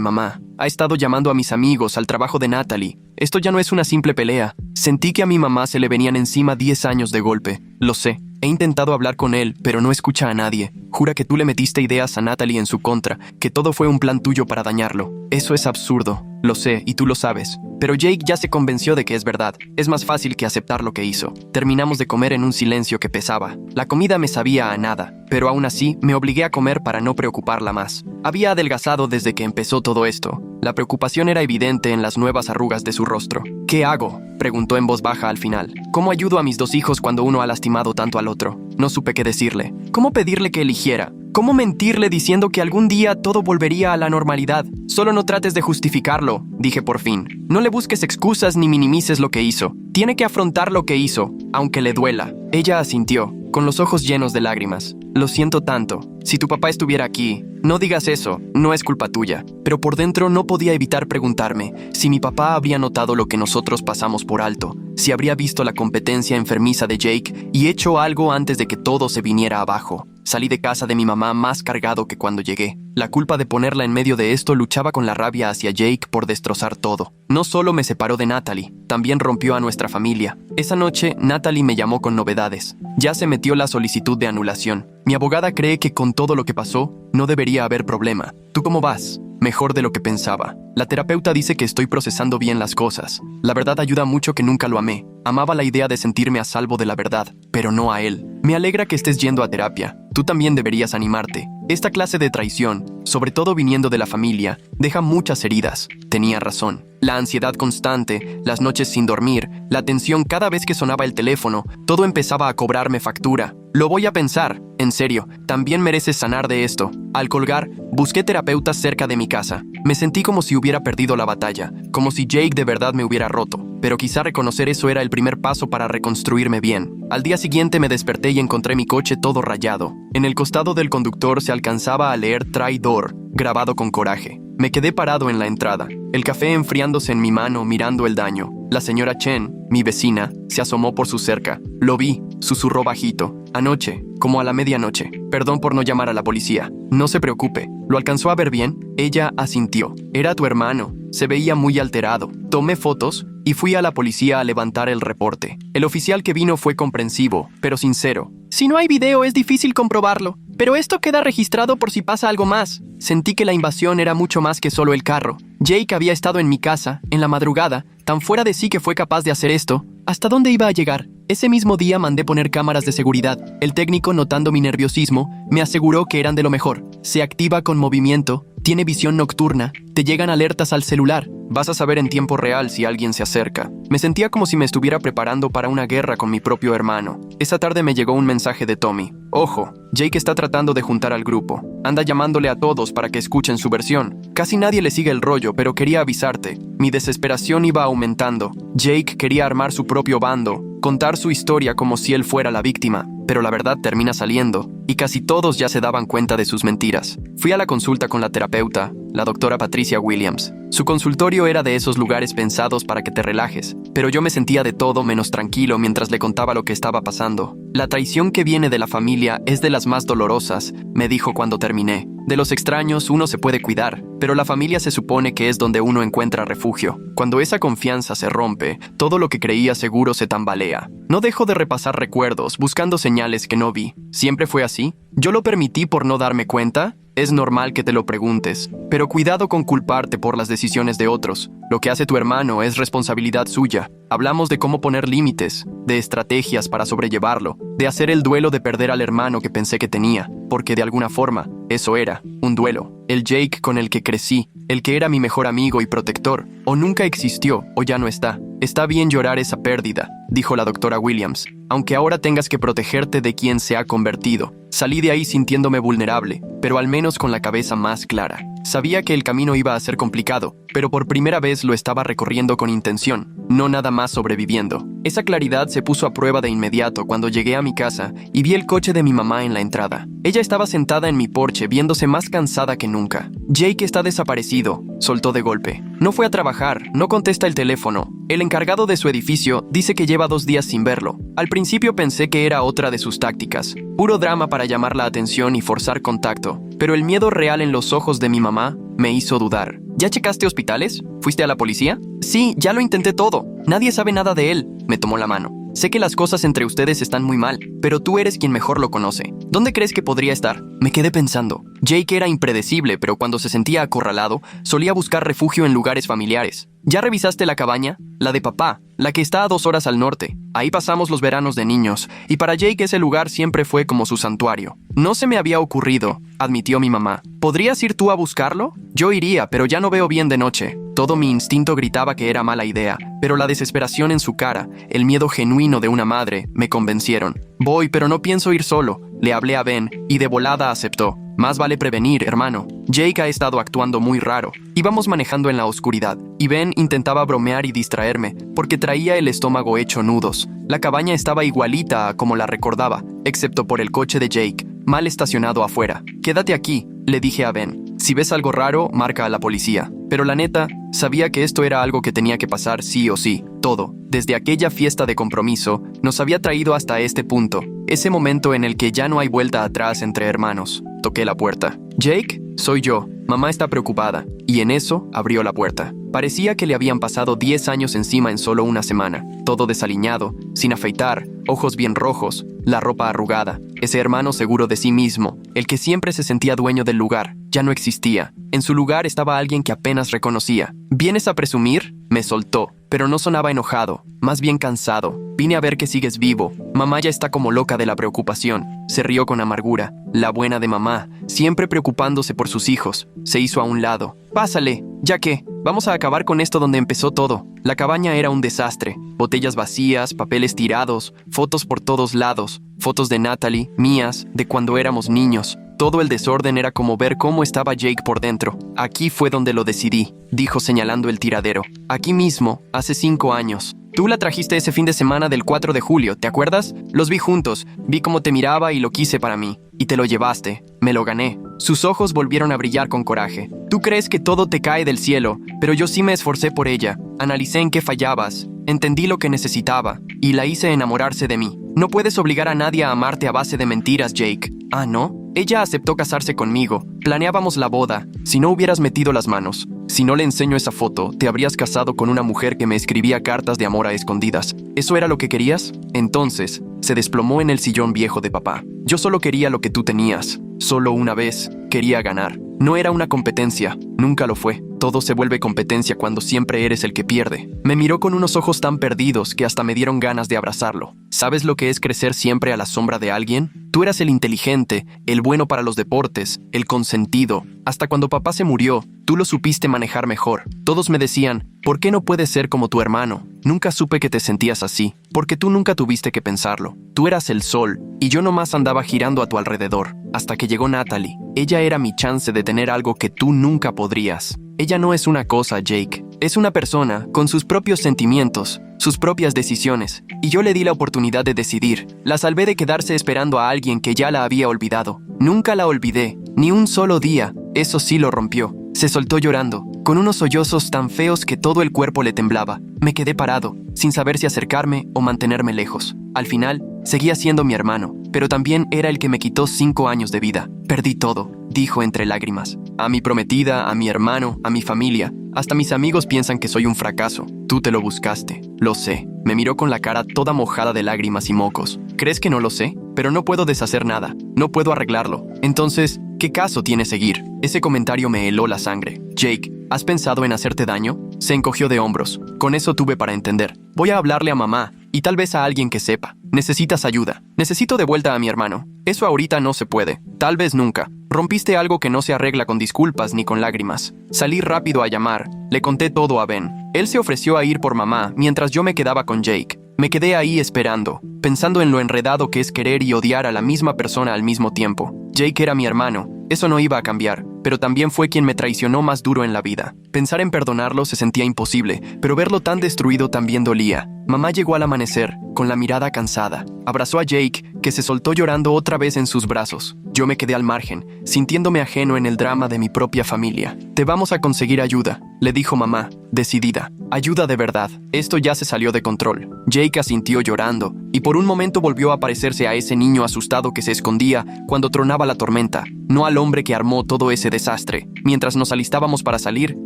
mamá. Ha estado llamando a mis amigos, al trabajo de Natalie. Esto ya no es una simple pelea. Sentí que a mi mamá se le venían encima 10 años de golpe. Lo sé. He intentado hablar con él, pero no escucha a nadie. Jura que tú le metiste ideas a Natalie en su contra, que todo fue un plan tuyo para dañarlo. Eso es absurdo. Lo sé, y tú lo sabes. Pero Jake ya se convenció de que es verdad. Es más fácil que aceptar lo que hizo. Terminamos de comer en un silencio que pesaba. La comida me sabía a nada, pero aún así me obligué a comer para no preocuparla más. Había adelgazado desde que empezó todo esto. La preocupación era evidente en las nuevas arrugas de su rostro. ¿Qué hago?, preguntó en voz baja al final. ¿Cómo ayudo a mis 2 hijos cuando uno ha lastimado tanto al otro? No supe qué decirle. ¿Cómo pedirle que eligiera? ¿Cómo mentirle diciendo que algún día todo volvería a la normalidad? Solo no trates de justificarlo, dije por fin. No le busques excusas ni minimices lo que hizo. Tiene que afrontar lo que hizo, aunque le duela. Ella asintió, con los ojos llenos de lágrimas. Lo siento tanto. Si tu papá estuviera aquí, no digas eso, no es culpa tuya. Pero por dentro no podía evitar preguntarme si mi papá habría notado lo que nosotros pasamos por alto, si habría visto la competencia enfermiza de Jake y hecho algo antes de que todo se viniera abajo. Salí de casa de mi mamá más cargado que cuando llegué. La culpa de ponerla en medio de esto luchaba con la rabia hacia Jake por destrozar todo. No solo me separó de Natalie, también rompió a nuestra familia. Esa noche, Natalie me llamó con novedades. Ya se metió la solicitud de anulación. Mi abogada cree que con todo lo que pasó, no debería haber problema. ¿Tú cómo vas? Mejor de lo que pensaba. La terapeuta dice que estoy procesando bien las cosas. La verdad ayuda mucho que nunca lo amé. Amaba la idea de sentirme a salvo de la verdad, pero no a él. Me alegra que estés yendo a terapia. Tú también deberías animarte. Esta clase de traición, sobre todo viniendo de la familia, deja muchas heridas. Tenía razón. La ansiedad constante, las noches sin dormir, la tensión cada vez que sonaba el teléfono, todo empezaba a cobrarme factura. Lo voy a pensar. En serio, también mereces sanar de esto. Al colgar, busqué terapeutas cerca de mi casa. Me sentí como si hubiera perdido la batalla, como si Jake de verdad me hubiera roto. Pero quizá reconocer eso era el primer paso para reconstruirme bien. Al día siguiente me desperté y encontré mi coche todo rayado. En el costado del conductor se alcanzaba a leer traidor, grabado con coraje. Me quedé parado en la entrada, el café enfriándose en mi mano mirando el daño. La señora Chen, mi vecina, se asomó por su cerca. Lo vi, susurró bajito. Anoche, como a la medianoche. Perdón por no llamar a la policía. No se preocupe. ¿Lo alcanzó a ver bien? Ella asintió. Era tu hermano. Se veía muy alterado. Tomé fotos y fui a la policía a levantar el reporte. El oficial que vino fue comprensivo, pero sincero. Si no hay video es difícil comprobarlo, pero esto queda registrado por si pasa algo más. Sentí que la invasión era mucho más que solo el carro. Jake había estado en mi casa, en la madrugada, tan fuera de sí que fue capaz de hacer esto. ¿Hasta dónde iba a llegar? Ese mismo día mandé poner cámaras de seguridad. El técnico, notando mi nerviosismo, me aseguró que eran de lo mejor. Se activa con movimiento, tiene visión nocturna, te llegan alertas al celular. Vas a saber en tiempo real si alguien se acerca. Me sentía como si me estuviera preparando para una guerra con mi propio hermano. Esa tarde me llegó un mensaje de Tommy. Ojo, Jake está tratando de juntar al grupo. Anda llamándole a todos para que escuchen su versión. Casi nadie le sigue el rollo, pero quería avisarte. Mi desesperación iba aumentando. Jake quería armar su propio bando, contar su historia como si él fuera la víctima. Pero la verdad termina saliendo, y casi todos ya se daban cuenta de sus mentiras. Fui a la consulta con la terapeuta, la doctora Patricia Williams. Su consultorio era de esos lugares pensados para que te relajes, pero yo me sentía de todo menos tranquilo mientras le contaba lo que estaba pasando. La traición que viene de la familia es de las más dolorosas, me dijo cuando terminé. De los extraños uno se puede cuidar, pero la familia se supone que es donde uno encuentra refugio. Cuando esa confianza se rompe, todo lo que creía seguro se tambalea. No dejo de repasar recuerdos, buscando señales que no vi. ¿Siempre fue así? ¿Yo lo permití por no darme cuenta? Es normal que te lo preguntes, pero cuidado con culparte por las decisiones de otros. Lo que hace tu hermano es responsabilidad suya. Hablamos de cómo poner límites, de estrategias para sobrellevarlo, de hacer el duelo de perder al hermano que pensé que tenía, porque de alguna forma Eso era, un duelo. El Jake con el que crecí, el que era mi mejor amigo y protector, o nunca existió o ya no está. Está bien llorar esa pérdida, dijo la doctora Williams, aunque ahora tengas que protegerte de quien se ha convertido. Salí de ahí sintiéndome vulnerable, pero al menos con la cabeza más clara. Sabía que el camino iba a ser complicado, pero por primera vez lo estaba recorriendo con intención, no nada más sobreviviendo. Esa claridad se puso a prueba de inmediato cuando llegué a mi casa y vi el coche de mi mamá en la entrada. Ella estaba sentada en mi porche viéndose más cansada que nunca. Jake está desaparecido, soltó de golpe. No fue a trabajar, no contesta el teléfono. El encargado de su edificio dice que lleva 2 días sin verlo. Al principio pensé que era otra de sus tácticas, puro drama para llamar la atención y forzar contacto, pero el miedo real en los ojos de mi mamá me hizo dudar. ¿Ya checaste hospitales? ¿Fuiste a la policía? Sí, ya lo intenté todo. Nadie sabe nada de él. Me tomó la mano. Sé que las cosas entre ustedes están muy mal, pero tú eres quien mejor lo conoce. ¿Dónde crees que podría estar? Me quedé pensando. Jake era impredecible, pero cuando se sentía acorralado, solía buscar refugio en lugares familiares. ¿Ya revisaste la cabaña? La de papá, la que está a 2 horas al norte. Ahí pasamos los veranos de niños, y para Jake ese lugar siempre fue como su santuario. No se me había ocurrido, admitió mi mamá. ¿Podrías ir tú a buscarlo? Yo iría, pero ya no veo bien de noche. Todo mi instinto gritaba que era mala idea, pero la desesperación en su cara, el miedo genuino de una madre, me convencieron. Voy, pero no pienso ir solo. Le hablé a Ben, y de volada aceptó. Más vale prevenir, hermano. Jake ha estado actuando muy raro. Íbamos manejando en la oscuridad, y Ben intentaba bromear y distraerme, porque traía el estómago hecho nudos. La cabaña estaba igualita a como la recordaba, excepto por el coche de Jake, mal estacionado afuera. Quédate aquí, le dije a Ben. Si ves algo raro, marca a la policía. Pero la neta, sabía que esto era algo que tenía que pasar sí o sí. Todo, desde aquella fiesta de compromiso, nos había traído hasta este punto. Ese momento en el que ya no hay vuelta atrás entre hermanos. Toqué la puerta. «Jake, soy yo. Mamá está preocupada». Y en eso abrió la puerta. Parecía que le habían pasado 10 años encima en solo una semana. Todo desaliñado, sin afeitar, ojos bien rojos, la ropa arrugada. Ese hermano seguro de sí mismo, el que siempre se sentía dueño del lugar, ya no existía. En su lugar estaba alguien que apenas reconocía. «¿Vienes a presumir?», me soltó, pero no sonaba enojado, más bien cansado. «Vine a ver que sigues vivo. Mamá ya está como loca de la preocupación». Se rió con amargura. La buena de mamá, siempre preocupándose por sus hijos, se hizo a un lado. «Pásale, ya que, vamos a acabar con esto donde empezó todo». La cabaña era un desastre. Botellas vacías, papeles tirados, fotos por todos lados. Fotos de Natalie, mías, de cuando éramos niños. Todo el desorden era como ver cómo estaba Jake por dentro. «Aquí fue donde lo decidí», dijo señalando el tiradero. «Aquí mismo, hace 5 años. Tú la trajiste ese fin de semana del 4 de julio, ¿te acuerdas? Los vi juntos, vi cómo te miraba y lo quise para mí. Y te lo llevaste. Me lo gané». Sus ojos volvieron a brillar con coraje. «Tú crees que todo te cae del cielo, pero yo sí me esforcé por ella. Analicé en qué fallabas, entendí lo que necesitaba, y la hice enamorarse de mí. No puedes obligar a nadie a amarte a base de mentiras, Jake». «¿Ah, no?» Ella aceptó casarse conmigo. Planeábamos la boda. Si no hubieras metido las manos. Si no le enseño esa foto, te habrías casado con una mujer que me escribía cartas de amor a escondidas. ¿Eso era lo que querías? Entonces, se desplomó en el sillón viejo de papá. Yo solo quería lo que tú tenías. Solo una vez. Quería ganar. No era una competencia. Nunca lo fue. Todo se vuelve competencia cuando siempre eres el que pierde. Me miró con unos ojos tan perdidos que hasta me dieron ganas de abrazarlo. ¿Sabes lo que es crecer siempre a la sombra de alguien? Tú eras el inteligente, el bueno para los deportes, el consentido. Hasta cuando papá se murió, tú lo supiste manejar mejor. Todos me decían, ¿por qué no puedes ser como tu hermano? Nunca supe que te sentías así, porque tú nunca tuviste que pensarlo. Tú eras el sol, y yo nomás andaba girando a tu alrededor. Hasta que llegó Natalie. Ella era mi chance de tener algo que tú nunca podrías. Ella no es una cosa, Jake. Es una persona con sus propios sentimientos, sus propias decisiones. Y yo le di la oportunidad de decidir. La salvé de quedarse esperando a alguien que ya la había olvidado. Nunca la olvidé, ni un solo día. Eso sí lo rompió. Se soltó llorando, con unos sollozos tan feos que todo el cuerpo le temblaba. Me quedé parado, sin saber si acercarme o mantenerme lejos. Al final, seguía siendo mi hermano, pero también era el que me quitó 5 años de vida. Perdí todo, dijo entre lágrimas. A mi prometida, a mi hermano, a mi familia. Hasta mis amigos piensan que soy un fracaso. Tú te lo buscaste. Lo sé. Me miró con la cara toda mojada de lágrimas y mocos. ¿Crees que no lo sé? Pero no puedo deshacer nada. No puedo arreglarlo. Entonces, ¿qué caso tiene seguir? Ese comentario me heló la sangre. Jake, ¿has pensado en hacerte daño? Se encogió de hombros. Con eso tuve para entender. Voy a hablarle a mamá. Y tal vez a alguien que sepa. Necesitas ayuda. Necesito de vuelta a mi hermano. Eso ahorita no se puede. Tal vez nunca. Rompiste algo que no se arregla con disculpas ni con lágrimas. Salí rápido a llamar. Le conté todo a Ben. Él se ofreció a ir por mamá mientras yo me quedaba con Jake. Me quedé ahí esperando, pensando en lo enredado que es querer y odiar a la misma persona al mismo tiempo. Jake era mi hermano. Eso no iba a cambiar, pero también fue quien me traicionó más duro en la vida. Pensar en perdonarlo se sentía imposible, pero verlo tan destruido también dolía. Mamá llegó al amanecer, con la mirada cansada. Abrazó a Jake, que se soltó llorando otra vez en sus brazos. Yo me quedé al margen, sintiéndome ajeno en el drama de mi propia familia. Te vamos a conseguir ayuda, le dijo mamá, decidida. Ayuda de verdad. Esto ya se salió de control. Jake asintió llorando, y por un momento volvió a parecerse a ese niño asustado que se escondía cuando tronaba la tormenta, no al hombre que armó todo ese desastre. Mientras nos alistábamos para salir,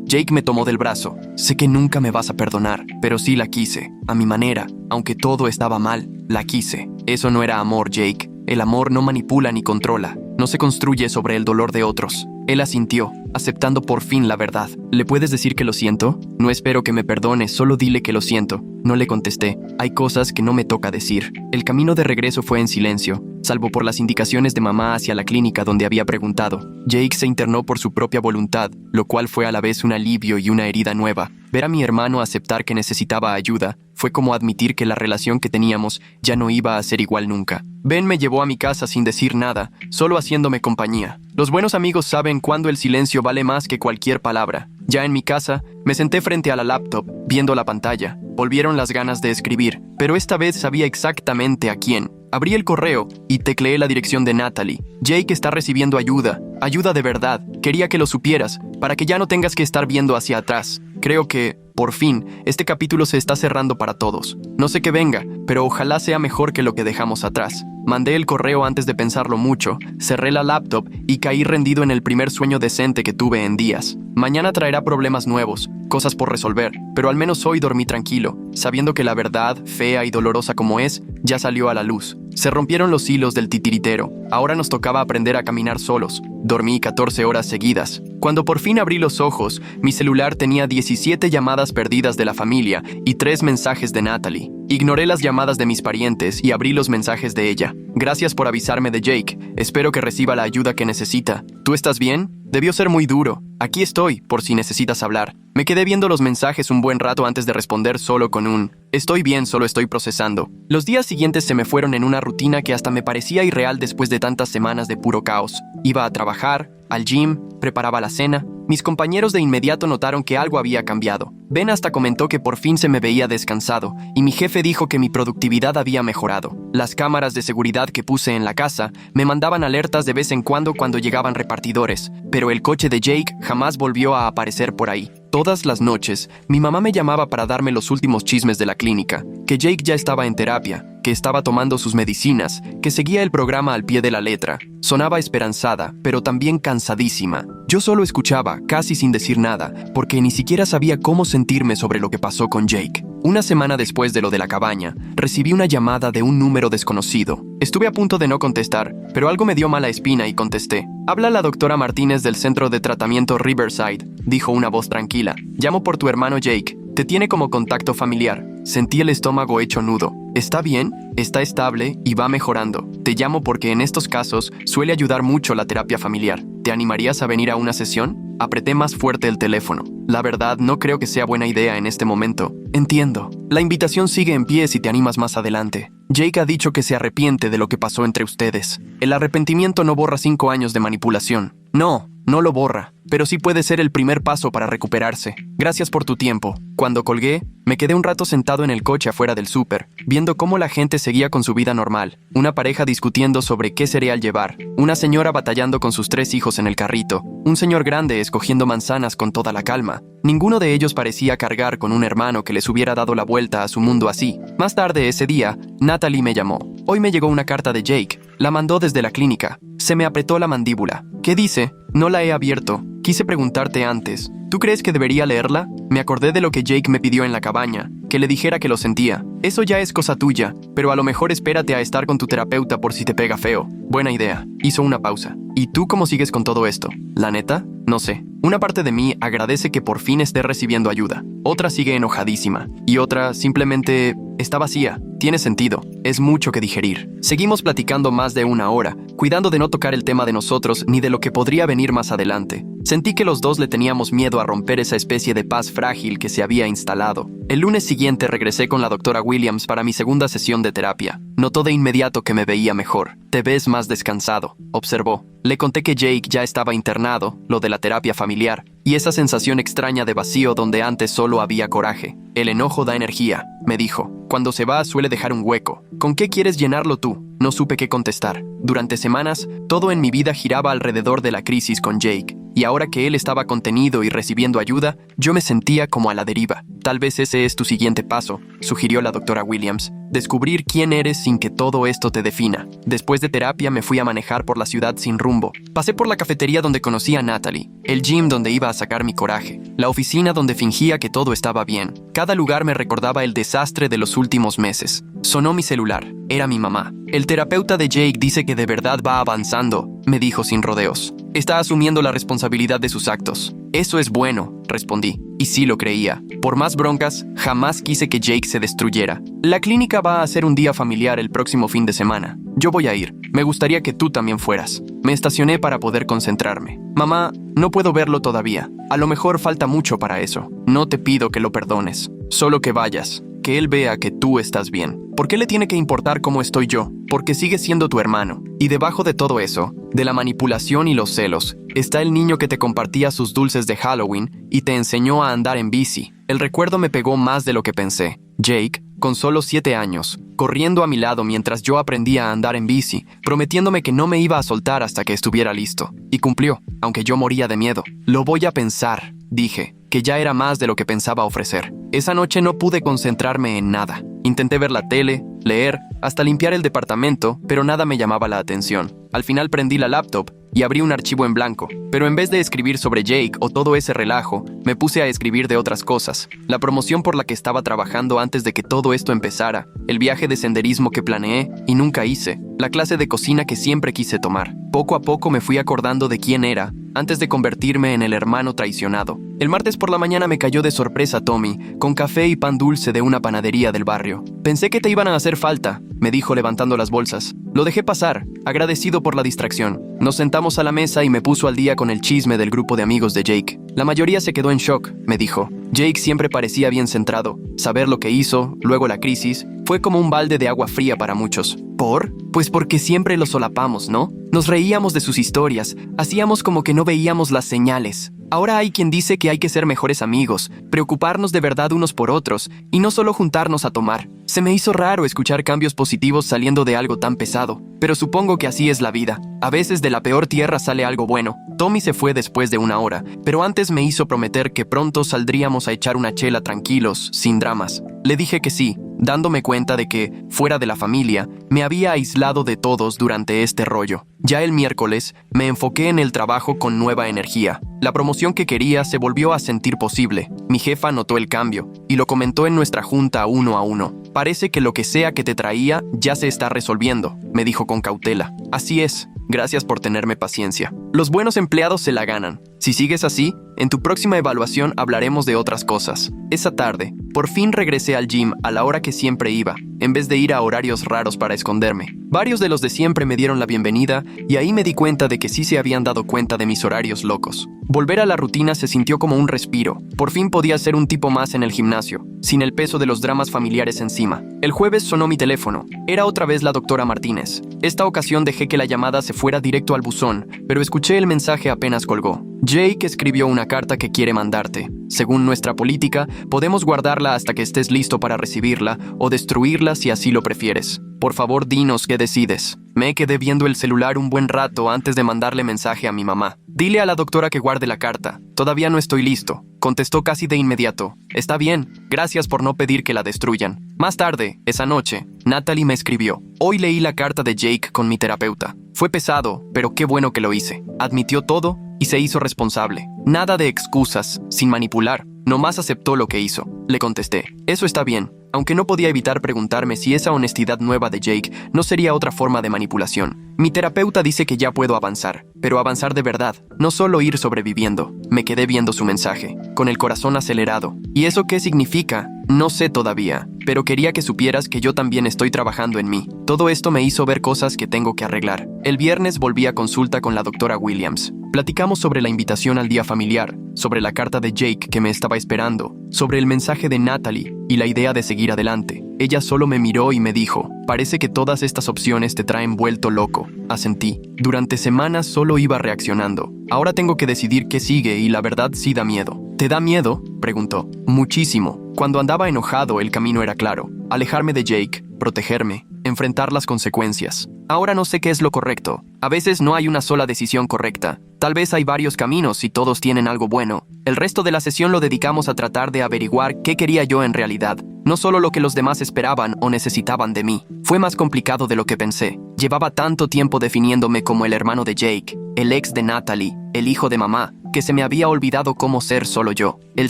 Jake me tomó del brazo. Sé que nunca me vas a perdonar, pero sí la quise, a mi manera. Aunque todo estaba mal, la quise. Eso no era amor, Jake. El amor no manipula ni controla. No se construye sobre el dolor de otros. Él asintió, aceptando por fin la verdad. ¿Le puedes decir que lo siento? No espero que me perdone, solo dile que lo siento. No le contesté. Hay cosas que no me toca decir. El camino de regreso fue en silencio, salvo por las indicaciones de mamá hacia la clínica donde había preguntado. Jake se internó por su propia voluntad, lo cual fue a la vez un alivio y una herida nueva. Ver a mi hermano aceptar que necesitaba ayuda fue como admitir que la relación que teníamos ya no iba a ser igual nunca. Ben me llevó a mi casa sin decir nada, solo haciéndome compañía. Los buenos amigos saben cuándo el silencio vale más que cualquier palabra. Ya en mi casa, me senté frente a la laptop, viendo la pantalla. Volvieron las ganas de escribir, pero esta vez sabía exactamente a quién. Abrí el correo y tecleé la dirección de Natalie. Jake está recibiendo ayuda, ayuda de verdad. Quería que lo supieras, para que ya no tengas que estar viendo hacia atrás. Creo que, por fin, este capítulo se está cerrando para todos. No sé qué venga, pero ojalá sea mejor que lo que dejamos atrás. Mandé el correo antes de pensarlo mucho, cerré la laptop y caí rendido en el primer sueño decente que tuve en días. Mañana traerá problemas nuevos, cosas por resolver, pero al menos hoy dormí tranquilo, sabiendo que la verdad, fea y dolorosa como es, ya salió a la luz. Se rompieron los hilos del titiritero. Ahora nos tocaba aprender a caminar solos. Dormí 14 horas seguidas. Cuando por fin abrí los ojos, mi celular tenía 17 llamadas perdidas de la familia y 3 mensajes de Natalie. Ignoré las llamadas de mis parientes y abrí los mensajes de ella. Gracias por avisarme de Jake. Espero que reciba la ayuda que necesita. ¿Tú estás bien? Debió ser muy duro. Aquí estoy, por si necesitas hablar. Me quedé viendo los mensajes un buen rato antes de responder solo con un estoy bien, solo estoy procesando. Los días siguientes se me fueron en una rutina que hasta me parecía irreal después de tantas semanas de puro caos. Iba a trabajar, al gym, preparaba la cena. Mis compañeros de inmediato notaron que algo había cambiado. Ben hasta comentó que por fin se me veía descansado, y mi jefe dijo que mi productividad había mejorado. Las cámaras de seguridad que puse en la casa me mandaban alertas de vez en cuando llegaban repartidores, pero el coche de Jake jamás volvió a aparecer por ahí. Todas las noches, mi mamá me llamaba para darme los últimos chismes de la clínica, que Jake ya estaba en terapia, que estaba tomando sus medicinas, que seguía el programa al pie de la letra. Sonaba esperanzada, pero también cansadísima. Yo solo escuchaba, casi sin decir nada, porque ni siquiera sabía cómo sentirme sobre lo que pasó con Jake. Una semana después de lo de la cabaña, recibí una llamada de un número desconocido. Estuve a punto de no contestar, pero algo me dio mala espina y contesté. Habla la doctora Martínez del Centro de Tratamiento Riverside, dijo una voz tranquila. Llamo por tu hermano Jake. Te tiene como contacto familiar. Sentí el estómago hecho nudo. ¿Está bien? Está estable y va mejorando. Te llamo porque en estos casos suele ayudar mucho la terapia familiar. ¿Te animarías a venir a una sesión? Apreté más fuerte el teléfono. La verdad, no creo que sea buena idea en este momento. Entiendo. La invitación sigue en pie si te animas más adelante. Jake ha dicho que se arrepiente de lo que pasó entre ustedes. El arrepentimiento no borra 5 años de manipulación. No lo borra, pero sí puede ser el primer paso para recuperarse. Gracias por tu tiempo. Cuando colgué, me quedé un rato sentado en el coche afuera del súper, viendo cómo la gente seguía con su vida normal. Una pareja discutiendo sobre qué cereal llevar, una señora batallando con sus 3 hijos en el carrito, un señor grande escogiendo manzanas con toda la calma. Ninguno de ellos parecía cargar con un hermano que les hubiera dado la vuelta a su mundo así. Más tarde ese día, Natalie me llamó. Hoy me llegó una carta de Jake. La mandó desde la clínica. Se me apretó la mandíbula. ¿Qué dice? No la he abierto. Quise preguntarte antes. ¿Tú crees que debería leerla? Me acordé de lo que Jake me pidió en la cabaña, que le dijera que lo sentía. Eso ya es cosa tuya, pero a lo mejor espérate a estar con tu terapeuta por si te pega feo. Buena idea. Hizo una pausa. ¿Y tú cómo sigues con todo esto? ¿La neta? No sé. Una parte de mí agradece que por fin esté recibiendo ayuda. Otra sigue enojadísima. Y otra simplemente Está vacía. Tiene sentido. Es mucho que digerir. Seguimos platicando más de una hora, cuidando de no tocar el tema de nosotros ni de lo que podría venir más adelante. Sentí que los dos le teníamos miedo a romper esa especie de paz frágil que se había instalado. El lunes siguiente regresé con la doctora Williams para mi segunda sesión de terapia. Notó de inmediato que me veía mejor. Te ves más descansado, observó. Le conté que Jake ya estaba internado, lo de la terapia familiar, y esa sensación extraña de vacío donde antes solo había coraje. El enojo da energía, me dijo. Cuando se va suele dejar un hueco. ¿Con qué quieres llenarlo tú? No supe qué contestar. Durante semanas, todo en mi vida giraba alrededor de la crisis con Jake. Y ahora que él estaba contenido y recibiendo ayuda, yo me sentía como a la deriva. Tal vez ese es tu siguiente paso, sugirió la doctora Williams. Descubrir quién eres sin que todo esto te defina. Después de terapia me fui a manejar por la ciudad sin rumbo. Pasé por la cafetería donde conocí a Natalie, el gym donde iba a sacar mi coraje, la oficina donde fingía que todo estaba bien. Cada lugar me recordaba el desastre de los últimos meses. Sonó mi celular. Era mi mamá. El terapeuta de Jake dice que de verdad va avanzando, me dijo sin rodeos. Está asumiendo la responsabilidad de sus actos. Eso es bueno, respondí. Y sí lo creía. Por más broncas, jamás quise que Jake se destruyera. La clínica va a ser un día familiar el próximo fin de semana. Yo voy a ir. Me gustaría que tú también fueras. Me estacioné para poder concentrarme. Mamá, no puedo verlo todavía. A lo mejor falta mucho para eso. No te pido que lo perdones. Solo que vayas. Que él vea que tú estás bien. ¿Por qué le tiene que importar cómo estoy yo? Porque sigue siendo tu hermano. Y debajo de todo eso, de la manipulación y los celos, está el niño que te compartía sus dulces de Halloween y te enseñó a andar en bici. El recuerdo me pegó más de lo que pensé. Jake, con solo 7 años, corriendo a mi lado mientras yo aprendía a andar en bici, prometiéndome que no me iba a soltar hasta que estuviera listo. Y cumplió, aunque yo moría de miedo. Lo voy a pensar, dije, que ya era más de lo que pensaba ofrecer. Esa noche no pude concentrarme en nada. Intenté ver la tele, leer, hasta limpiar el departamento, pero nada me llamaba la atención. Al final prendí la laptop y abrí un archivo en blanco, pero en vez de escribir sobre Jake o todo ese relajo, me puse a escribir de otras cosas. La promoción por la que estaba trabajando antes de que todo esto empezara, el viaje de senderismo que planeé y nunca hice, la clase de cocina que siempre quise tomar. Poco a poco me fui acordando de quién era, antes de convertirme en el hermano traicionado. El martes por la mañana me cayó de sorpresa Tommy, con café y pan dulce de una panadería del barrio. Pensé que te iban a hacer falta, me dijo levantando las bolsas. Lo dejé pasar, agradecido por la distracción. Nos sentamos a la mesa y me puso al día con el chisme del grupo de amigos de Jake. La mayoría se quedó en shock, me dijo. Jake siempre parecía bien centrado. Saber lo que hizo, luego la crisis, fue como un balde de agua fría para muchos. ¿Por? Pues porque siempre lo solapamos, ¿no? Nos reíamos de sus historias, hacíamos como que no veíamos las señales. Ahora hay quien dice que hay que ser mejores amigos, preocuparnos de verdad unos por otros, y no solo juntarnos a tomar. Se me hizo raro escuchar cambios positivos saliendo de algo tan pesado, pero supongo que así es la vida. A veces de la peor tierra sale algo bueno. Tommy se fue después de una hora, pero antes me hizo prometer que pronto saldríamos a echar una chela tranquilos, sin dramas. Le dije que sí, dándome cuenta de que, fuera de la familia, me había aislado de todos durante este rollo. Ya el miércoles, me enfoqué en el trabajo con nueva energía. La promoción que quería se volvió a sentir posible. Mi jefa notó el cambio y lo comentó en nuestra junta 1 a 1. Parece que lo que sea que te traía ya se está resolviendo, me dijo con cautela. Así es. Gracias por tenerme paciencia. Los buenos empleados se la ganan. Si sigues así, en tu próxima evaluación hablaremos de otras cosas. Esa tarde, por fin regresé al gym a la hora que siempre iba, en vez de ir a horarios raros para esconderme. Varios de los de siempre me dieron la bienvenida y ahí me di cuenta de que sí se habían dado cuenta de mis horarios locos. Volver a la rutina se sintió como un respiro. Por fin podía ser un tipo más en el gimnasio, sin el peso de los dramas familiares encima. El jueves sonó mi teléfono. Era otra vez la doctora Martínez. Esta ocasión dejé que la llamada se fuera directo al buzón, pero escuché el mensaje apenas colgó. Jake escribió una carta que quiere mandarte. Según nuestra política, podemos guardarla hasta que estés listo para recibirla o destruirla si así lo prefieres. Por favor, dinos qué decides. Me quedé viendo el celular un buen rato antes de mandarle mensaje a mi mamá. Dile a la doctora que guarde la carta. Todavía no estoy listo. Contestó casi de inmediato. Está bien, gracias por no pedir que la destruyan. Más tarde, esa noche, Natalie me escribió. Hoy leí la carta de Jake con mi terapeuta. Fue pesado, pero qué bueno que lo hice. Admitió todo y se hizo responsable. Nada de excusas, sin manipular. Nomás aceptó lo que hizo. Le contesté. Eso está bien, aunque no podía evitar preguntarme si esa honestidad nueva de Jake no sería otra forma de manipulación. Mi terapeuta dice que ya puedo avanzar, pero avanzar de verdad, no solo ir sobreviviendo. Me quedé viendo su mensaje, con el corazón acelerado. ¿Y eso qué significa? No sé todavía. pero quería que supieras que yo también estoy trabajando en mí. Todo esto me hizo ver cosas que tengo que arreglar. El viernes volví a consulta con la doctora Williams. Platicamos sobre la invitación al día familiar, sobre la carta de Jake que me estaba esperando, sobre el mensaje de Natalie y la idea de seguir adelante. Ella solo me miró y me dijo, parece que todas estas opciones te traen vuelto loco. Asentí. Durante semanas solo iba reaccionando. Ahora tengo que decidir qué sigue y la verdad sí da miedo. ¿Te da miedo?, preguntó. Muchísimo. Cuando andaba enojado, el camino era claro. Alejarme de Jake, protegerme, enfrentar las consecuencias. Ahora no sé qué es lo correcto. A veces no hay una sola decisión correcta. Tal vez hay varios caminos y todos tienen algo bueno. El resto de la sesión lo dedicamos a tratar de averiguar qué quería yo en realidad, no solo lo que los demás esperaban o necesitaban de mí. Fue más complicado de lo que pensé. Llevaba tanto tiempo definiéndome como el hermano de Jake, el ex de Natalie, el hijo de mamá, que se me había olvidado cómo ser solo yo. El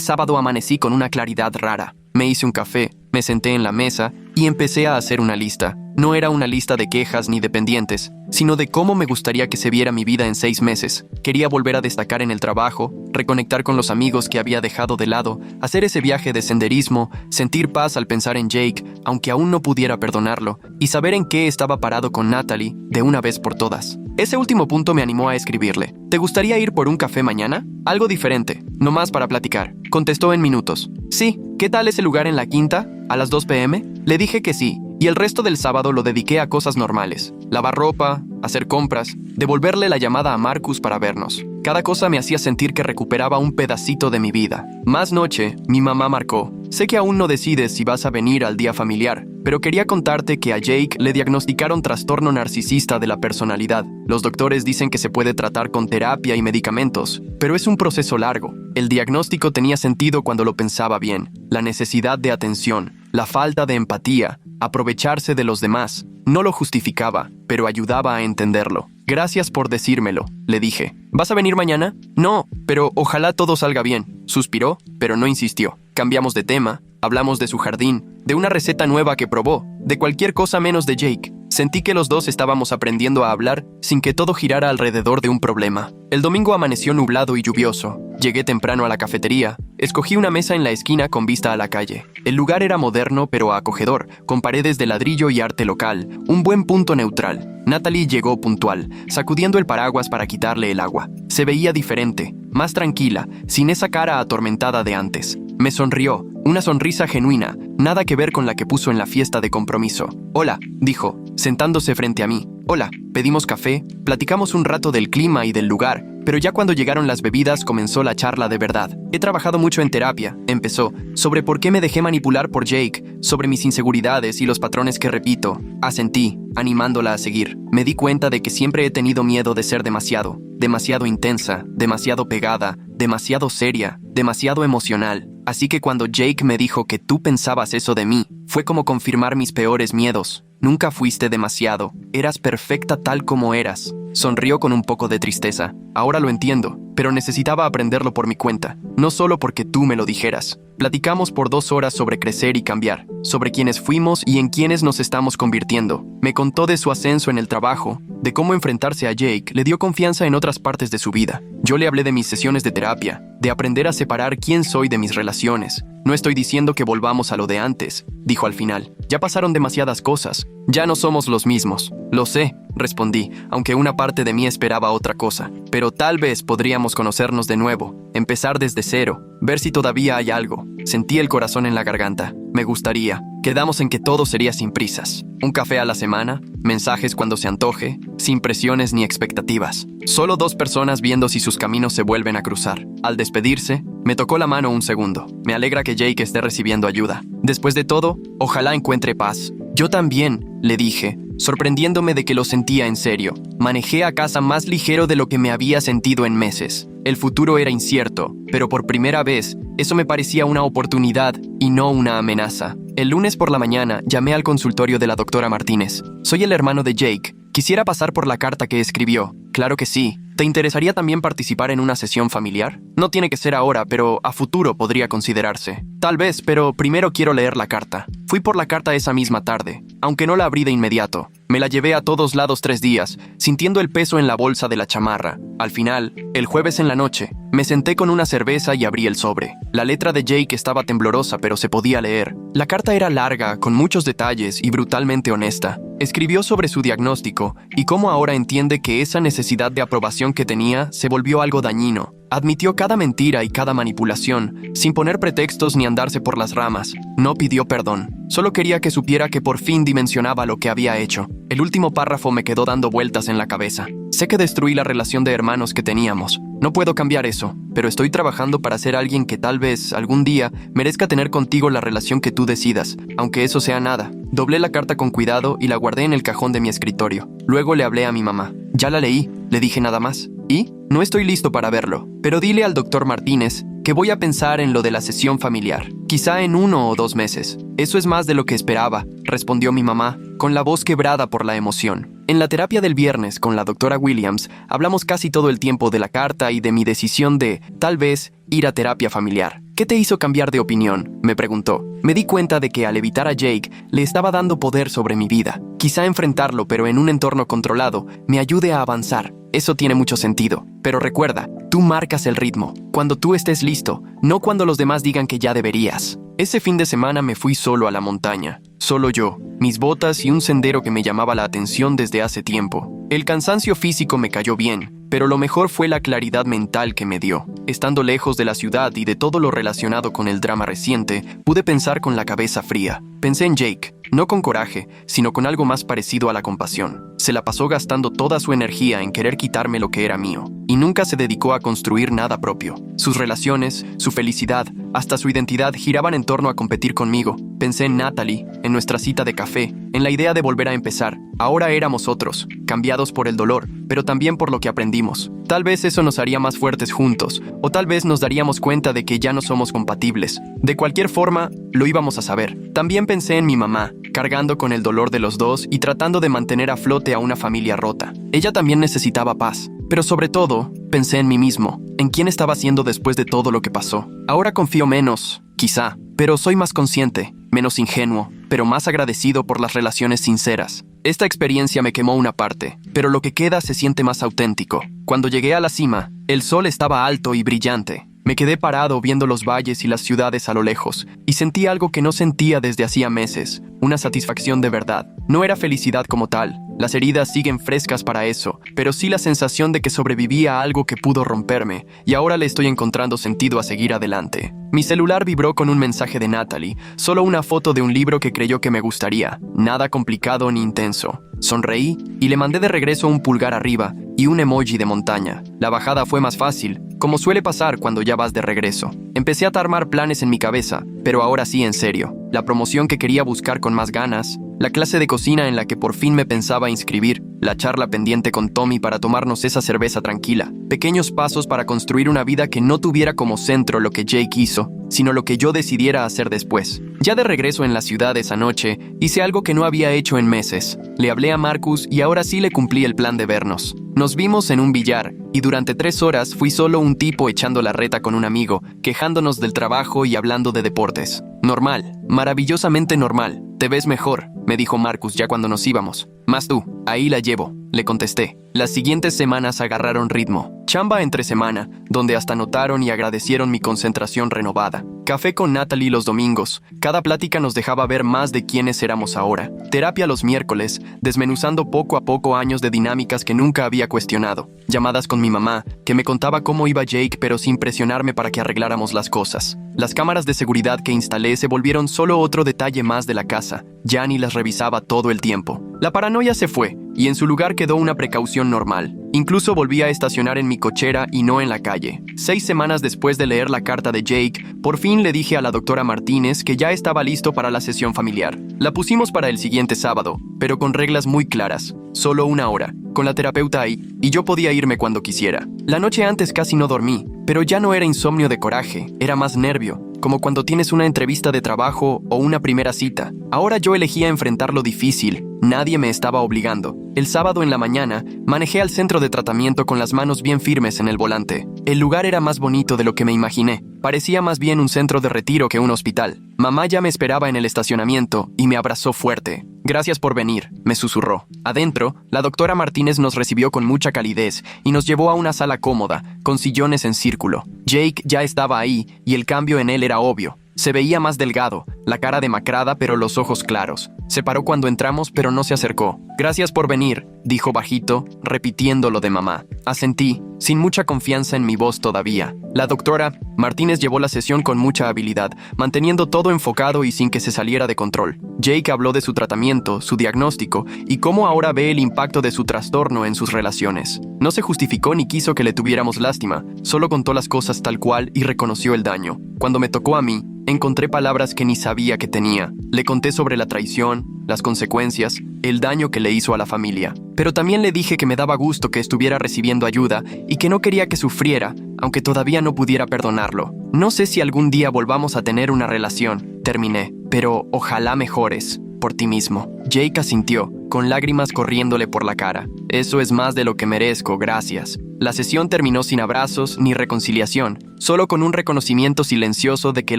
sábado amanecí con una claridad rara. Me hice un café, me senté en la mesa y empecé a hacer una lista. No era una lista de quejas ni de pendientes, sino de cómo me gustaría que se viera mi vida en 6 meses. Quería volver a destacar en el trabajo, reconectar con los amigos que había dejado de lado, hacer ese viaje de senderismo, sentir paz al pensar en Jake, aunque aún no pudiera perdonarlo, y saber en qué estaba parado con Natalie de una vez por todas. Ese último punto me animó a escribirle. ¿Te gustaría ir por un café mañana? Algo diferente, nomás para platicar. Contestó en minutos. Sí, ¿qué tal ese lugar en la Quinta? ¿A las 2 p.m.? Le dije que sí, y el resto del sábado lo dediqué a cosas normales. Lavar ropa, hacer compras, devolverle la llamada a Marcus para vernos. Cada cosa me hacía sentir que recuperaba un pedacito de mi vida. Más noche, mi mamá marcó. Sé que aún no decides si vas a venir al día familiar, pero quería contarte que a Jake le diagnosticaron trastorno narcisista de la personalidad. Los doctores dicen que se puede tratar con terapia y medicamentos, pero es un proceso largo. El diagnóstico tenía sentido cuando lo pensaba bien. La necesidad de atención, la falta de empatía, aprovecharse de los demás. No lo justificaba, pero ayudaba a entenderlo. Gracias por decírmelo, le dije. ¿Vas a venir mañana? No, pero ojalá todo salga bien. Suspiró, pero no insistió. Cambiamos de tema, hablamos de su jardín, de una receta nueva que probó, de cualquier cosa menos de Jake. Sentí que los dos estábamos aprendiendo a hablar sin que todo girara alrededor de un problema. El domingo amaneció nublado y lluvioso. Llegué temprano a la cafetería. Escogí una mesa en la esquina con vista a la calle. El lugar era moderno pero acogedor, con paredes de ladrillo y arte local, un buen punto neutral. Natalie llegó puntual, sacudiendo el paraguas para quitarle el agua. Se veía diferente, más tranquila, sin esa cara atormentada de antes. Me sonrió, una sonrisa genuina, nada que ver con la que puso en la fiesta de compromiso. Hola, dijo, sentándose frente a mí. Hola, pedimos café, platicamos un rato del clima y del lugar, pero ya cuando llegaron las bebidas comenzó la charla de verdad. He trabajado mucho en terapia, empezó, sobre por qué me dejé manipular por Jake, sobre mis inseguridades y los patrones que repito. Asentí, animándola a seguir. Me di cuenta de que siempre he tenido miedo de ser demasiado intensa, demasiado pegada, demasiado seria, demasiado emocional. Así que cuando Jake me dijo que tú pensabas eso de mí, fue como confirmar mis peores miedos. Nunca fuiste demasiado, eras perfecta tal como eras. Sonrió con un poco de tristeza. Ahora lo entiendo, pero necesitaba aprenderlo por mi cuenta, no solo porque tú me lo dijeras. Platicamos por 2 horas sobre crecer y cambiar, sobre quiénes fuimos y en quiénes nos estamos convirtiendo. Me contó de su ascenso en el trabajo, de cómo enfrentarse a Jake le dio confianza en otras partes de su vida. Yo le hablé de mis sesiones de terapia, de aprender a separar quién soy de mis relaciones. No estoy diciendo que volvamos a lo de antes, dijo al final. Ya pasaron demasiadas cosas, ya no somos los mismos. Lo sé, respondí, aunque una parte de mí esperaba otra cosa. Pero tal vez podríamos conocernos de nuevo, empezar desde cero, ver si todavía hay algo. Sentí el corazón en la garganta. Me gustaría. Quedamos en que todo sería sin prisas. Un café a la semana, mensajes cuando se antoje, sin presiones ni expectativas. Solo 2 personas viendo si sus caminos se vuelven a cruzar. Al despedirse, me tocó la mano un segundo. Me alegra que Jake esté recibiendo ayuda. Después de todo, ojalá encuentre paz. Yo también, le dije, sorprendiéndome de que lo sentía en serio. Manejé a casa más ligero de lo que me había sentido en meses. El futuro era incierto, pero por primera vez, eso me parecía una oportunidad y no una amenaza. El lunes por la mañana llamé al consultorio de la doctora Martínez. Soy el hermano de Jake. Quisiera pasar por la carta que escribió. Claro que sí, ¿Te interesaría también participar en una sesión familiar? No tiene que ser ahora, pero a futuro podría considerarse. Tal vez, pero primero quiero leer la carta. Fui por la carta esa misma tarde, aunque no la abrí de inmediato. Me la llevé a todos lados 3 días, sintiendo el peso en la bolsa de la chamarra. Al final, el jueves en la noche, me senté con una cerveza y abrí el sobre. La letra de Jake estaba temblorosa, pero se podía leer. La carta era larga, con muchos detalles y brutalmente honesta. Escribió sobre su diagnóstico y cómo ahora entiende que esa necesidad de aprobación que tenía se volvió algo dañino. Admitió cada mentira y cada manipulación, sin poner pretextos ni andarse por las ramas. No pidió perdón. Solo quería que supiera que por fin dimensionaba lo que había hecho. El último párrafo me quedó dando vueltas en la cabeza. Sé que destruí la relación de hermanos que teníamos. No puedo cambiar eso, pero estoy trabajando para ser alguien que tal vez, algún día, merezca tener contigo la relación que tú decidas, aunque eso sea nada. Doblé la carta con cuidado y la guardé en el cajón de mi escritorio. Luego le hablé a mi mamá. Ya la leí, le dije nada más. ¿Y? No estoy listo para verlo, pero dile al doctor Martínez que voy a pensar en lo de la sesión familiar. Quizá en 1 o 2 meses. Eso es más de lo que esperaba, respondió mi mamá, con la voz quebrada por la emoción. En la terapia del viernes con la doctora Williams, hablamos casi todo el tiempo de la carta y de mi decisión de, tal vez, ir a terapia familiar. ¿Qué te hizo cambiar de opinión?, me preguntó. Me di cuenta de que al evitar a Jake, le estaba dando poder sobre mi vida. Quizá enfrentarlo, pero en un entorno controlado, me ayude a avanzar. Eso tiene mucho sentido. Pero recuerda, tú marcas el ritmo. Cuando tú estés listo, no cuando los demás digan que ya deberías. Ese fin de semana me fui solo a la montaña. Solo yo, mis botas y un sendero que me llamaba la atención desde hace tiempo. El cansancio físico me cayó bien, pero lo mejor fue la claridad mental que me dio. Estando lejos de la ciudad y de todo lo relacionado con el drama reciente, pude pensar con la cabeza fría. Pensé en Jake, no con coraje, sino con algo más parecido a la compasión. Se la pasó gastando toda su energía en querer quitarme lo que era mío, y nunca se dedicó a construir nada propio. Sus relaciones, su felicidad, hasta su identidad giraban en torno a competir conmigo. Pensé en Natalie, en nuestra cita de café, en la idea de volver a empezar. Ahora éramos otros, cambiados por el dolor, pero también por lo que aprendimos. Tal vez eso nos haría más fuertes juntos, o tal vez nos daríamos cuenta de que ya no somos compatibles. De cualquier forma, lo íbamos a saber. También pensé en mi mamá, cargando con el dolor de los dos y tratando de mantener a flote a una familia rota. Ella también necesitaba paz. Pero sobre todo, pensé en mí mismo, en quién estaba siendo después de todo lo que pasó. Ahora confío menos, quizá, pero soy más consciente, menos ingenuo, pero más agradecido por las relaciones sinceras. Esta experiencia me quemó una parte, pero lo que queda se siente más auténtico. Cuando llegué a la cima, el sol estaba alto y brillante. Me quedé parado viendo los valles y las ciudades a lo lejos, y sentí algo que no sentía desde hacía meses, una satisfacción de verdad. No era felicidad como tal, las heridas siguen frescas para eso, pero sí la sensación de que sobreviví a algo que pudo romperme, y ahora le estoy encontrando sentido a seguir adelante. Mi celular vibró con un mensaje de Natalie, solo una foto de un libro que creyó que me gustaría, nada complicado ni intenso. Sonreí y le mandé de regreso un pulgar arriba y un emoji de montaña. La bajada fue más fácil, como suele pasar cuando ya vas de regreso. Empecé a armar planes en mi cabeza, pero ahora sí en serio. La promoción que quería buscar con más ganas, la clase de cocina en la que por fin me pensaba inscribir, la charla pendiente con Tommy para tomarnos esa cerveza tranquila, pequeños pasos para construir una vida que no tuviera como centro lo que Jake hizo, sino lo que yo decidiera hacer después. Ya de regreso en la ciudad esa noche, hice algo que no había hecho en meses. Le hablé a Marcus y ahora sí le cumplí el plan de vernos. Nos vimos en un billar, y durante 3 horas fui solo un tipo echando la reta con un amigo, quejándonos del trabajo y hablando de deportes. Normal, maravillosamente normal. Te ves mejor, me dijo Marcus ya cuando nos íbamos. Más tú, ahí la llevo, le contesté. Las siguientes semanas agarraron ritmo. Chamba entre semana, donde hasta notaron y agradecieron mi concentración renovada. Café con Natalie los domingos. Cada plática nos dejaba ver más de quiénes éramos ahora. Terapia los miércoles, desmenuzando poco a poco años de dinámicas que nunca había cuestionado. Llamadas con mi mamá, que me contaba cómo iba Jake pero sin presionarme para que arregláramos las cosas. Las cámaras de seguridad que instalé se volvieron solo otro detalle más de la casa. Ya ni las revisaba todo el tiempo. La paranoia se fue, y en su lugar quedó una precaución normal. Incluso volví a estacionar en mi cochera y no en la calle. 6 semanas después de leer la carta de Jake, por fin le dije a la doctora Martínez que ya estaba listo para la sesión familiar. La pusimos para el siguiente sábado, pero con reglas muy claras. Solo 1 hora, con la terapeuta ahí, y yo podía irme cuando quisiera. La noche antes casi no dormí, pero ya no era insomnio de coraje, era más nervio, como cuando tienes una entrevista de trabajo o una primera cita. Ahora yo elegía enfrentar lo difícil. Nadie me estaba obligando. El sábado en la mañana, manejé al centro de tratamiento con las manos bien firmes en el volante. El lugar era más bonito de lo que me imaginé. Parecía más bien un centro de retiro que un hospital. Mamá ya me esperaba en el estacionamiento y me abrazó fuerte. «Gracias por venir», me susurró. Adentro, la doctora Martínez nos recibió con mucha calidez y nos llevó a una sala cómoda, con sillones en círculo. Jake ya estaba ahí y el cambio en él era obvio. Se veía más delgado, la cara demacrada pero los ojos claros. Se paró cuando entramos pero no se acercó. «Gracias por venir», dijo bajito, repitiendo lo de mamá. Asentí, sin mucha confianza en mi voz todavía. La doctora Martínez llevó la sesión con mucha habilidad, manteniendo todo enfocado y sin que se saliera de control. Jake habló de su tratamiento, su diagnóstico y cómo ahora ve el impacto de su trastorno en sus relaciones. No se justificó ni quiso que le tuviéramos lástima, solo contó las cosas tal cual y reconoció el daño. Cuando me tocó a mí, encontré palabras que ni sabía que tenía. Le conté sobre la traición, las consecuencias, el daño que le hizo a la familia. Pero también le dije que me daba gusto que estuviera recibiendo ayuda y que no quería que sufriera, aunque todavía no pudiera perdonarlo. «No sé si algún día volvamos a tener una relación», terminé, «pero ojalá mejores por ti mismo». Jake asintió, con lágrimas corriéndole por la cara. «Eso es más de lo que merezco, gracias». La sesión terminó sin abrazos ni reconciliación, solo con un reconocimiento silencioso de que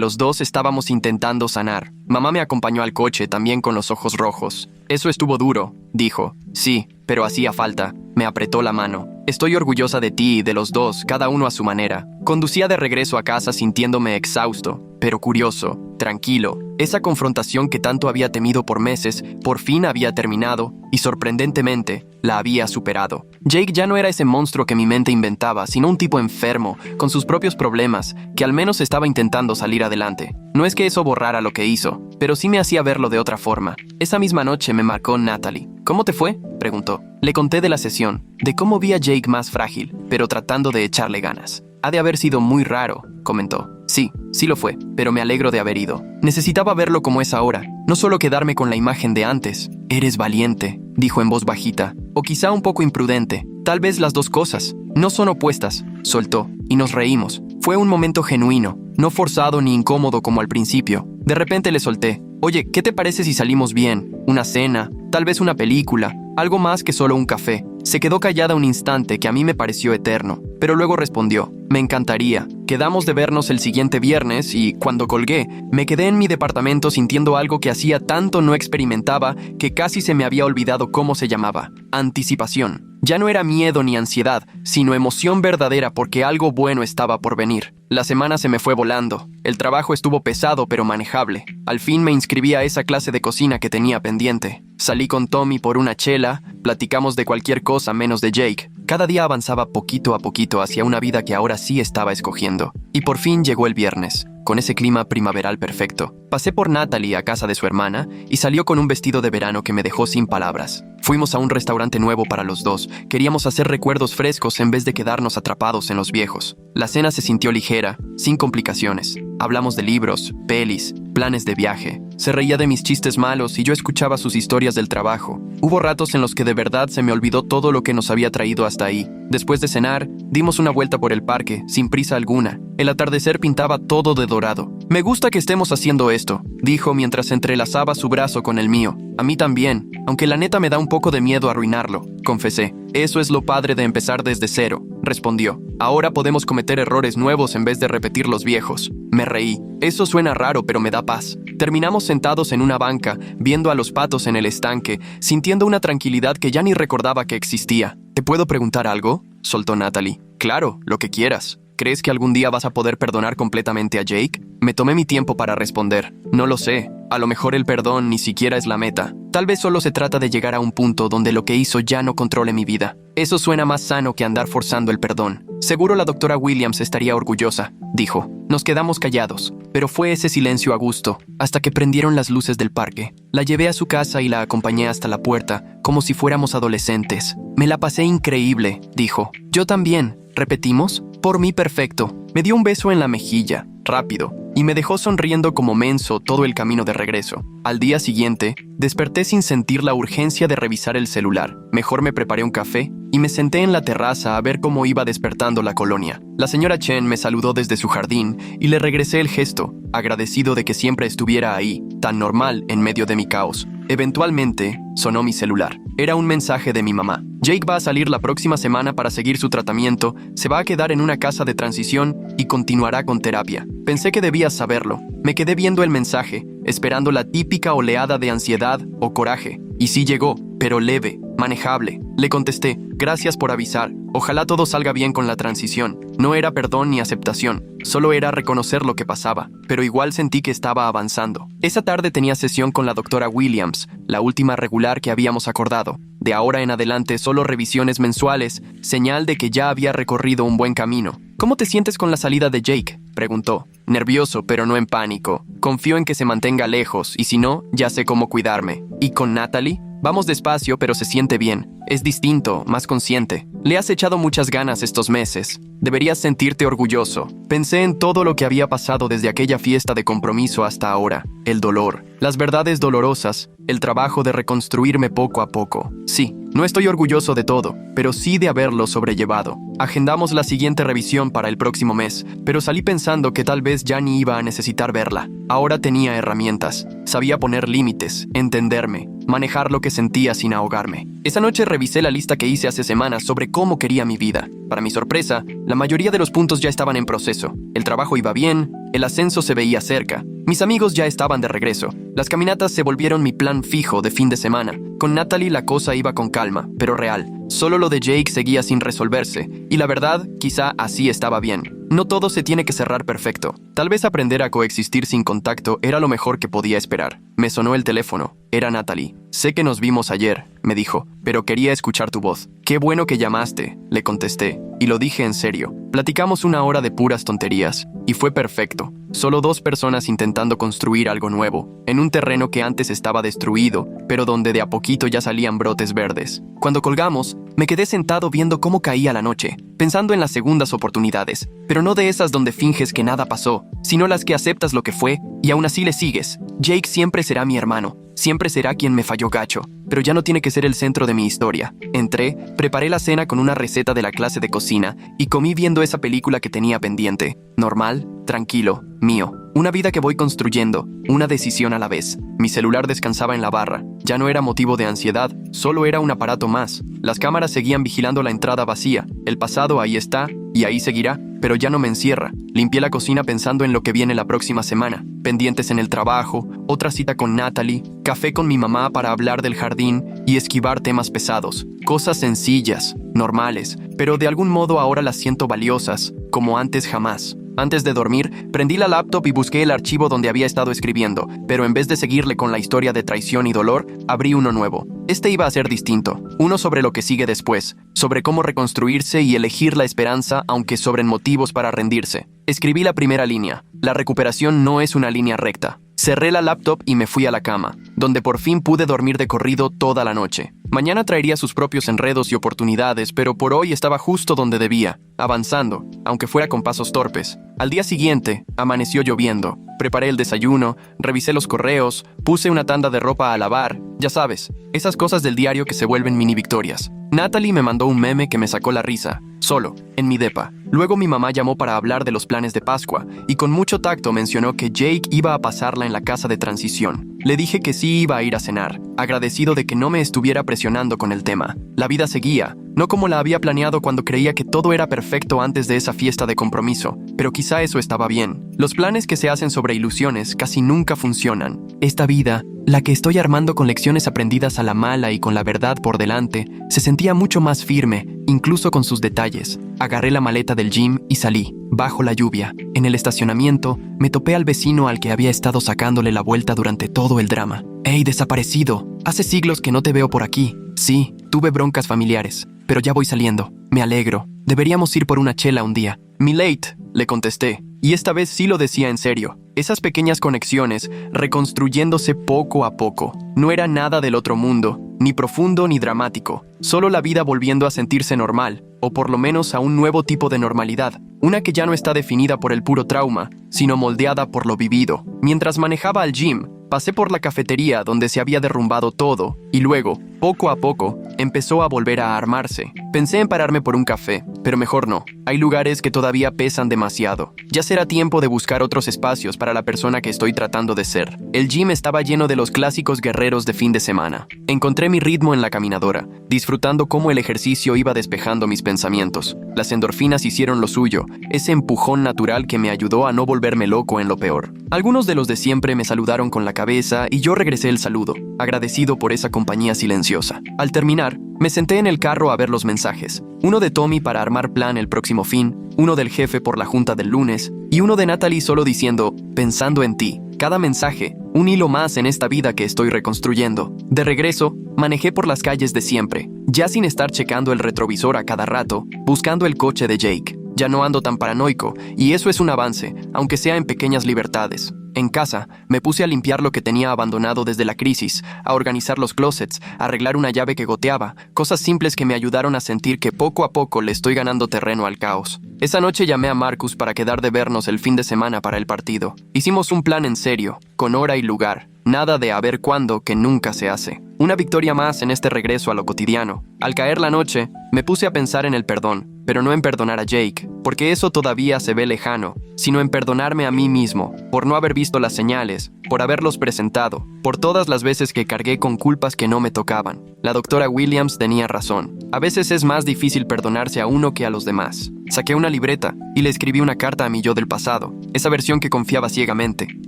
los dos estábamos intentando sanar. Mamá me acompañó al coche, también con los ojos rojos. «Eso estuvo duro», dijo. «Sí, pero hacía falta». Me apretó la mano. «Estoy orgullosa de ti y de los dos, cada uno a su manera». Conducía de regreso a casa sintiéndome exhausto, pero curioso, tranquilo. Esa confrontación que tanto había temido por meses, por fin había terminado y, sorprendentemente, la había superado. Jake ya no era ese monstruo que mi mente inventaba, sino un tipo enfermo, con sus propios problemas, que al menos estaba intentando salir adelante. No es que eso borrara lo que hizo, pero sí me hacía verlo de otra forma. Esa misma noche me marcó Natalie. «¿Cómo te fue?», preguntó. Le conté de la sesión, de cómo vi a Jake más frágil, pero tratando de echarle ganas. «Ha de haber sido muy raro», comentó. Sí lo fue, pero me alegro de haber ido. Necesitaba verlo como es ahora, no solo quedarme con la imagen de antes. «Eres valiente», dijo en voz bajita, o quizá un poco imprudente. Tal vez las dos cosas. No son opuestas, soltó, y nos reímos. Fue un momento genuino, no forzado ni incómodo como al principio. De repente le solté. «Oye, ¿qué te parece si salimos bien? Una cena, tal vez una película, algo más que solo un café». Se quedó callada un instante que a mí me pareció eterno, pero luego respondió. «Me encantaría. Quedamos de vernos el siguiente viernes y, cuando colgué, me quedé en mi departamento sintiendo algo que hacía tanto no experimentaba que casi se me había olvidado cómo se llamaba. Anticipación. Ya no era miedo ni ansiedad, sino emoción verdadera porque algo bueno estaba por venir. La semana se me fue volando. El trabajo estuvo pesado pero manejable. Al fin me inscribí a esa clase de cocina que tenía pendiente. Salí con Tommy por una chela, platicamos de cualquier cosa menos de Jake. Cada día avanzaba poquito a poquito hacia una vida que ahora sí estaba escogiendo. Y por fin llegó el viernes, con ese clima primaveral perfecto. Pasé por Natalie a casa de su hermana y salió con un vestido de verano que me dejó sin palabras. Fuimos a un restaurante nuevo para los dos. Queríamos hacer recuerdos frescos en vez de quedarnos atrapados en los viejos. La cena se sintió ligera, sin complicaciones. Hablamos de libros, pelis, planes de viaje. Se reía de mis chistes malos y yo escuchaba sus historias del trabajo. Hubo ratos en los que de verdad se me olvidó todo lo que nos había traído hasta ahí. Después de cenar, dimos una vuelta por el parque, sin prisa alguna. El atardecer pintaba todo de dorado. «Me gusta que estemos haciendo esto», dijo mientras entrelazaba su brazo con el mío. «A mí también, aunque la neta me da un poco de miedo arruinarlo», confesé. «Eso es lo padre de empezar desde cero», respondió. «Ahora podemos cometer errores nuevos en vez de repetir los viejos». Me reí. Eso suena raro, pero me da paz. Terminamos sentados en una banca, viendo a los patos en el estanque, sintiendo una tranquilidad que ya ni recordaba que existía. «¿Te puedo preguntar algo?», soltó Natalie. «Claro, lo que quieras». «¿Crees que algún día vas a poder perdonar completamente a Jake?». Me tomé mi tiempo para responder. «No lo sé. A lo mejor el perdón ni siquiera es la meta. Tal vez solo se trata de llegar a un punto donde lo que hizo ya no controle mi vida. Eso suena más sano que andar forzando el perdón. Seguro la doctora Williams estaría orgullosa», dijo. Nos quedamos callados, pero fue ese silencio a gusto, hasta que prendieron las luces del parque. La llevé a su casa y la acompañé hasta la puerta, como si fuéramos adolescentes. «Me la pasé increíble», dijo. «Yo también». ¿Repetimos? «Por mí perfecto». Me dio un beso en la mejilla. rápido, y me dejó sonriendo como menso todo el camino de regreso. Al día siguiente, desperté sin sentir la urgencia de revisar el celular. Mejor me preparé un café y me senté en la terraza a ver cómo iba despertando la colonia. La señora Chen me saludó desde su jardín y le regresé el gesto, agradecido de que siempre estuviera ahí, tan normal en medio de mi caos. Eventualmente, sonó mi celular. Era un mensaje de mi mamá. Jake va a salir la próxima semana para seguir su tratamiento, se va a quedar en una casa de transición y continuará con terapia. Pensé que debías saberlo. Me quedé viendo el mensaje, esperando la típica oleada de ansiedad o coraje. Y sí llegó, pero leve, manejable. Le contesté, gracias por avisar. Ojalá todo salga bien con la transición. No era perdón ni aceptación, solo era reconocer lo que pasaba, pero igual sentí que estaba avanzando. Esa tarde tenía sesión con la doctora Williams, la última regular que habíamos acordado. De ahora en adelante solo revisiones mensuales, señal de que ya había recorrido un buen camino. ¿Cómo te sientes con la salida de Jake?, preguntó. Nervioso, pero no en pánico. Confío en que se mantenga lejos, y si no, ya sé cómo cuidarme. ¿Y con Natalie? Vamos despacio, pero se siente bien. Es distinto, más consciente. Le has echado muchas ganas estos meses. Deberías sentirte orgulloso. Pensé en todo lo que había pasado desde aquella fiesta de compromiso hasta ahora. El dolor, las verdades dolorosas, el trabajo de reconstruirme poco a poco. Sí, no estoy orgulloso de todo, pero sí de haberlo sobrellevado. Agendamos la siguiente revisión para el próximo mes, pero salí pensando que tal vez ya ni iba a necesitar verla. Ahora tenía herramientas. Sabía poner límites, entenderme, manejar lo que sentía sin ahogarme. Esa noche revisé la lista que hice hace semanas sobre cómo quería mi vida. Para mi sorpresa, la mayoría de los puntos ya estaban en proceso. El trabajo iba bien, el ascenso se veía cerca. Mis amigos ya estaban de regreso. Las caminatas se volvieron mi plan fijo de fin de semana. Con Natalie la cosa iba con calma, pero real. Solo lo de Jake seguía sin resolverse, y la verdad, quizá así estaba bien. No todo se tiene que cerrar perfecto. Tal vez aprender a coexistir sin contacto era lo mejor que podía esperar. Me sonó el teléfono. Era Natalie. Sé que nos vimos ayer, me dijo, pero quería escuchar tu voz. Qué bueno que llamaste, le contesté, y lo dije en serio. Platicamos una hora de puras tonterías, y fue perfecto. Solo dos personas intentando construir algo nuevo, en un terreno que antes estaba destruido, pero donde de a poquito ya salían brotes verdes. Cuando colgamos, me quedé sentado viendo cómo caía la noche, pensando en las segundas oportunidades, pero no de esas donde finges que nada pasó, sino las que aceptas lo que fue y aún así le sigues. Jake siempre será mi hermano, siempre será quien me falló gacho, pero ya no tiene que ser el centro de mi historia. Entré, preparé la cena con una receta de la clase de cocina y comí viendo esa película que tenía pendiente. Normal, tranquilo, mío. Una vida que voy construyendo, una decisión a la vez. Mi celular descansaba en la barra. Ya no era motivo de ansiedad, solo era un aparato más. Las cámaras seguían vigilando la entrada vacía. El pasado ahí está, y ahí seguirá, pero ya no me encierra. Limpié la cocina pensando en lo que viene la próxima semana. Pendientes en el trabajo, otra cita con Natalie, café con mi mamá para hablar del jardín y esquivar temas pesados. Cosas sencillas, normales, pero de algún modo ahora las siento valiosas, como antes jamás. Antes de dormir, prendí la laptop y busqué el archivo donde había estado escribiendo, pero en vez de seguirle con la historia de traición y dolor, abrí uno nuevo. Este iba a ser distinto, uno sobre lo que sigue después, sobre cómo reconstruirse y elegir la esperanza aunque sobren motivos para rendirse. Escribí la primera línea. La recuperación no es una línea recta. Cerré la laptop y me fui a la cama, donde por fin pude dormir de corrido toda la noche. Mañana traería sus propios enredos y oportunidades, pero por hoy estaba justo donde debía, avanzando, aunque fuera con pasos torpes. Al día siguiente, amaneció lloviendo. Preparé el desayuno, revisé los correos, puse una tanda de ropa a lavar, ya sabes, esas cosas del diario que se vuelven mini victorias. Natalie me mandó un meme que me sacó la risa, solo, en mi depa. Luego mi mamá llamó para hablar de los planes de Pascua, y con mucho tacto mencionó que Jake iba a pasarla en la casa de transición. Le dije que sí iba a ir a cenar, agradecido de que no me estuviera presionando con el tema. La vida seguía, no como la había planeado cuando creía que todo era perfecto antes de esa fiesta de compromiso, pero quizá eso estaba bien. Los planes que se hacen sobre ilusiones casi nunca funcionan. Esta vida, la que estoy armando con lecciones aprendidas a la mala y con la verdad por delante, se sentía mucho más firme, incluso con sus detalles. Agarré la maleta del gym y salí, bajo la lluvia. En el estacionamiento, me topé al vecino al que había estado sacándole la vuelta durante todo el drama. ¡Hey, desaparecido! Hace siglos que no te veo por aquí. Sí, tuve broncas familiares, pero ya voy saliendo. Me alegro. Deberíamos ir por una chela un día. Mi late, le contesté, y esta vez sí lo decía en serio. Esas pequeñas conexiones, reconstruyéndose poco a poco. No era nada del otro mundo, ni profundo ni dramático, solo la vida volviendo a sentirse normal, o por lo menos a un nuevo tipo de normalidad, una que ya no está definida por el puro trauma, sino moldeada por lo vivido. Mientras manejaba al gym, pasé por la cafetería donde se había derrumbado todo, y luego, poco a poco, empezó a volver a armarse. Pensé en pararme por un café, pero mejor no. Hay lugares que todavía pesan demasiado. Ya será tiempo de buscar otros espacios para la persona que estoy tratando de ser. El gym estaba lleno de los clásicos guerreros de fin de semana. Encontré mi ritmo en la caminadora, disfrutando cómo el ejercicio iba despejando mis pensamientos. Las endorfinas hicieron lo suyo, ese empujón natural que me ayudó a no volverme loco en lo peor. Algunos de los de siempre me saludaron con la cabeza y yo regresé el saludo, agradecido por esa compañía silenciosa. Al terminar, me senté en el carro a ver los mensajes. Uno de Tommy para armar plan el próximo fin, uno del jefe por la junta del lunes y uno de Natalie solo diciendo, pensando en ti. Cada mensaje, un hilo más en esta vida que estoy reconstruyendo. De regreso, manejé por las calles de siempre, ya sin estar checando el retrovisor a cada rato, buscando el coche de Jake. Ya no ando tan paranoico, y eso es un avance, aunque sea en pequeñas libertades. En casa, me puse a limpiar lo que tenía abandonado desde la crisis, a organizar los closets, a arreglar una llave que goteaba, cosas simples que me ayudaron a sentir que poco a poco le estoy ganando terreno al caos. Esa noche llamé a Marcus para quedar de vernos el fin de semana para el partido. Hicimos un plan en serio, con hora y lugar. Nada de a ver cuándo, que nunca se hace. Una victoria más en este regreso a lo cotidiano. Al caer la noche, me puse a pensar en el perdón, pero no en perdonar a Jake, porque eso todavía se ve lejano, sino en perdonarme a mí mismo, por no haber visto las señales, por haberlos presentado, por todas las veces que cargué con culpas que no me tocaban. La doctora Williams tenía razón. A veces es más difícil perdonarse a uno que a los demás. Saqué una libreta y le escribí una carta a mi yo del pasado, esa versión que confiaba ciegamente,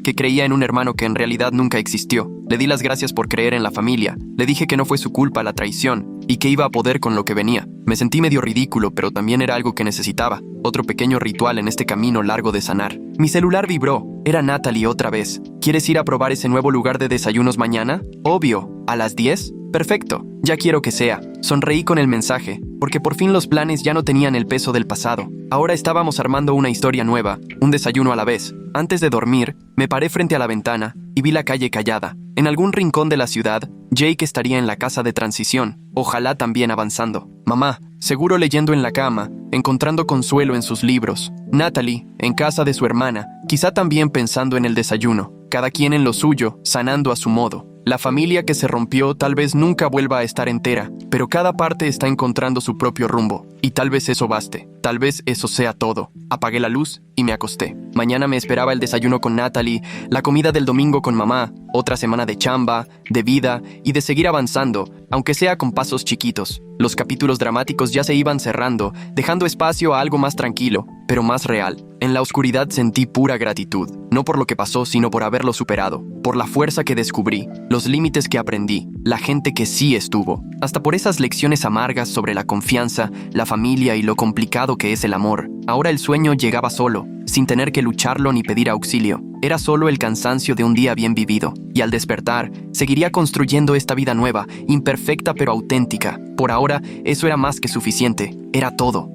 que creía en un hermano que en realidad nunca existió. Le di las gracias por creer en la familia, le dije que no fue su culpa la traición y que iba a poder con lo que venía. Me sentí medio ridículo, pero también era algo que necesitaba, otro pequeño ritual en este camino largo de sanar. Mi celular vibró, era Natalie otra vez. ¿Quieres ir a probar ese nuevo lugar de desayunos mañana? Obvio, ¿a las 10? Perfecto, ya quiero que sea. Sonreí con el mensaje, porque por fin los planes ya no tenían el peso del pasado. Ahora estábamos armando una historia nueva, un desayuno a la vez. Antes de dormir, me paré frente a la ventana y vi la calle callada. En algún rincón de la ciudad, Jake estaría en la casa de transición, ojalá también avanzando. Mamá, seguro leyendo en la cama, encontrando consuelo en sus libros. Natalie, en casa de su hermana, quizá también pensando en el desayuno. Cada quien en lo suyo, sanando a su modo. La familia que se rompió tal vez nunca vuelva a estar entera, pero cada parte está encontrando su propio rumbo. Y tal vez eso baste, tal vez eso sea todo. Apagué la luz y me acosté. Mañana me esperaba el desayuno con Natalie, la comida del domingo con mamá, otra semana de chamba, de vida y de seguir avanzando, aunque sea con pasos chiquitos. Los capítulos dramáticos ya se iban cerrando, dejando espacio a algo más tranquilo, pero más real. En la oscuridad sentí pura gratitud, no por lo que pasó, sino por haberlo superado, por la fuerza que descubrí, los límites que aprendí, la gente que sí estuvo, hasta por esas lecciones amargas sobre la confianza, la familia y lo complicado que es el amor. Ahora el sueño llegaba solo, sin tener que lucharlo ni pedir auxilio. Era solo el cansancio de un día bien vivido, y al despertar, seguiría construyendo esta vida nueva, imperfecta pero auténtica. Por ahora, eso era más que suficiente, era todo.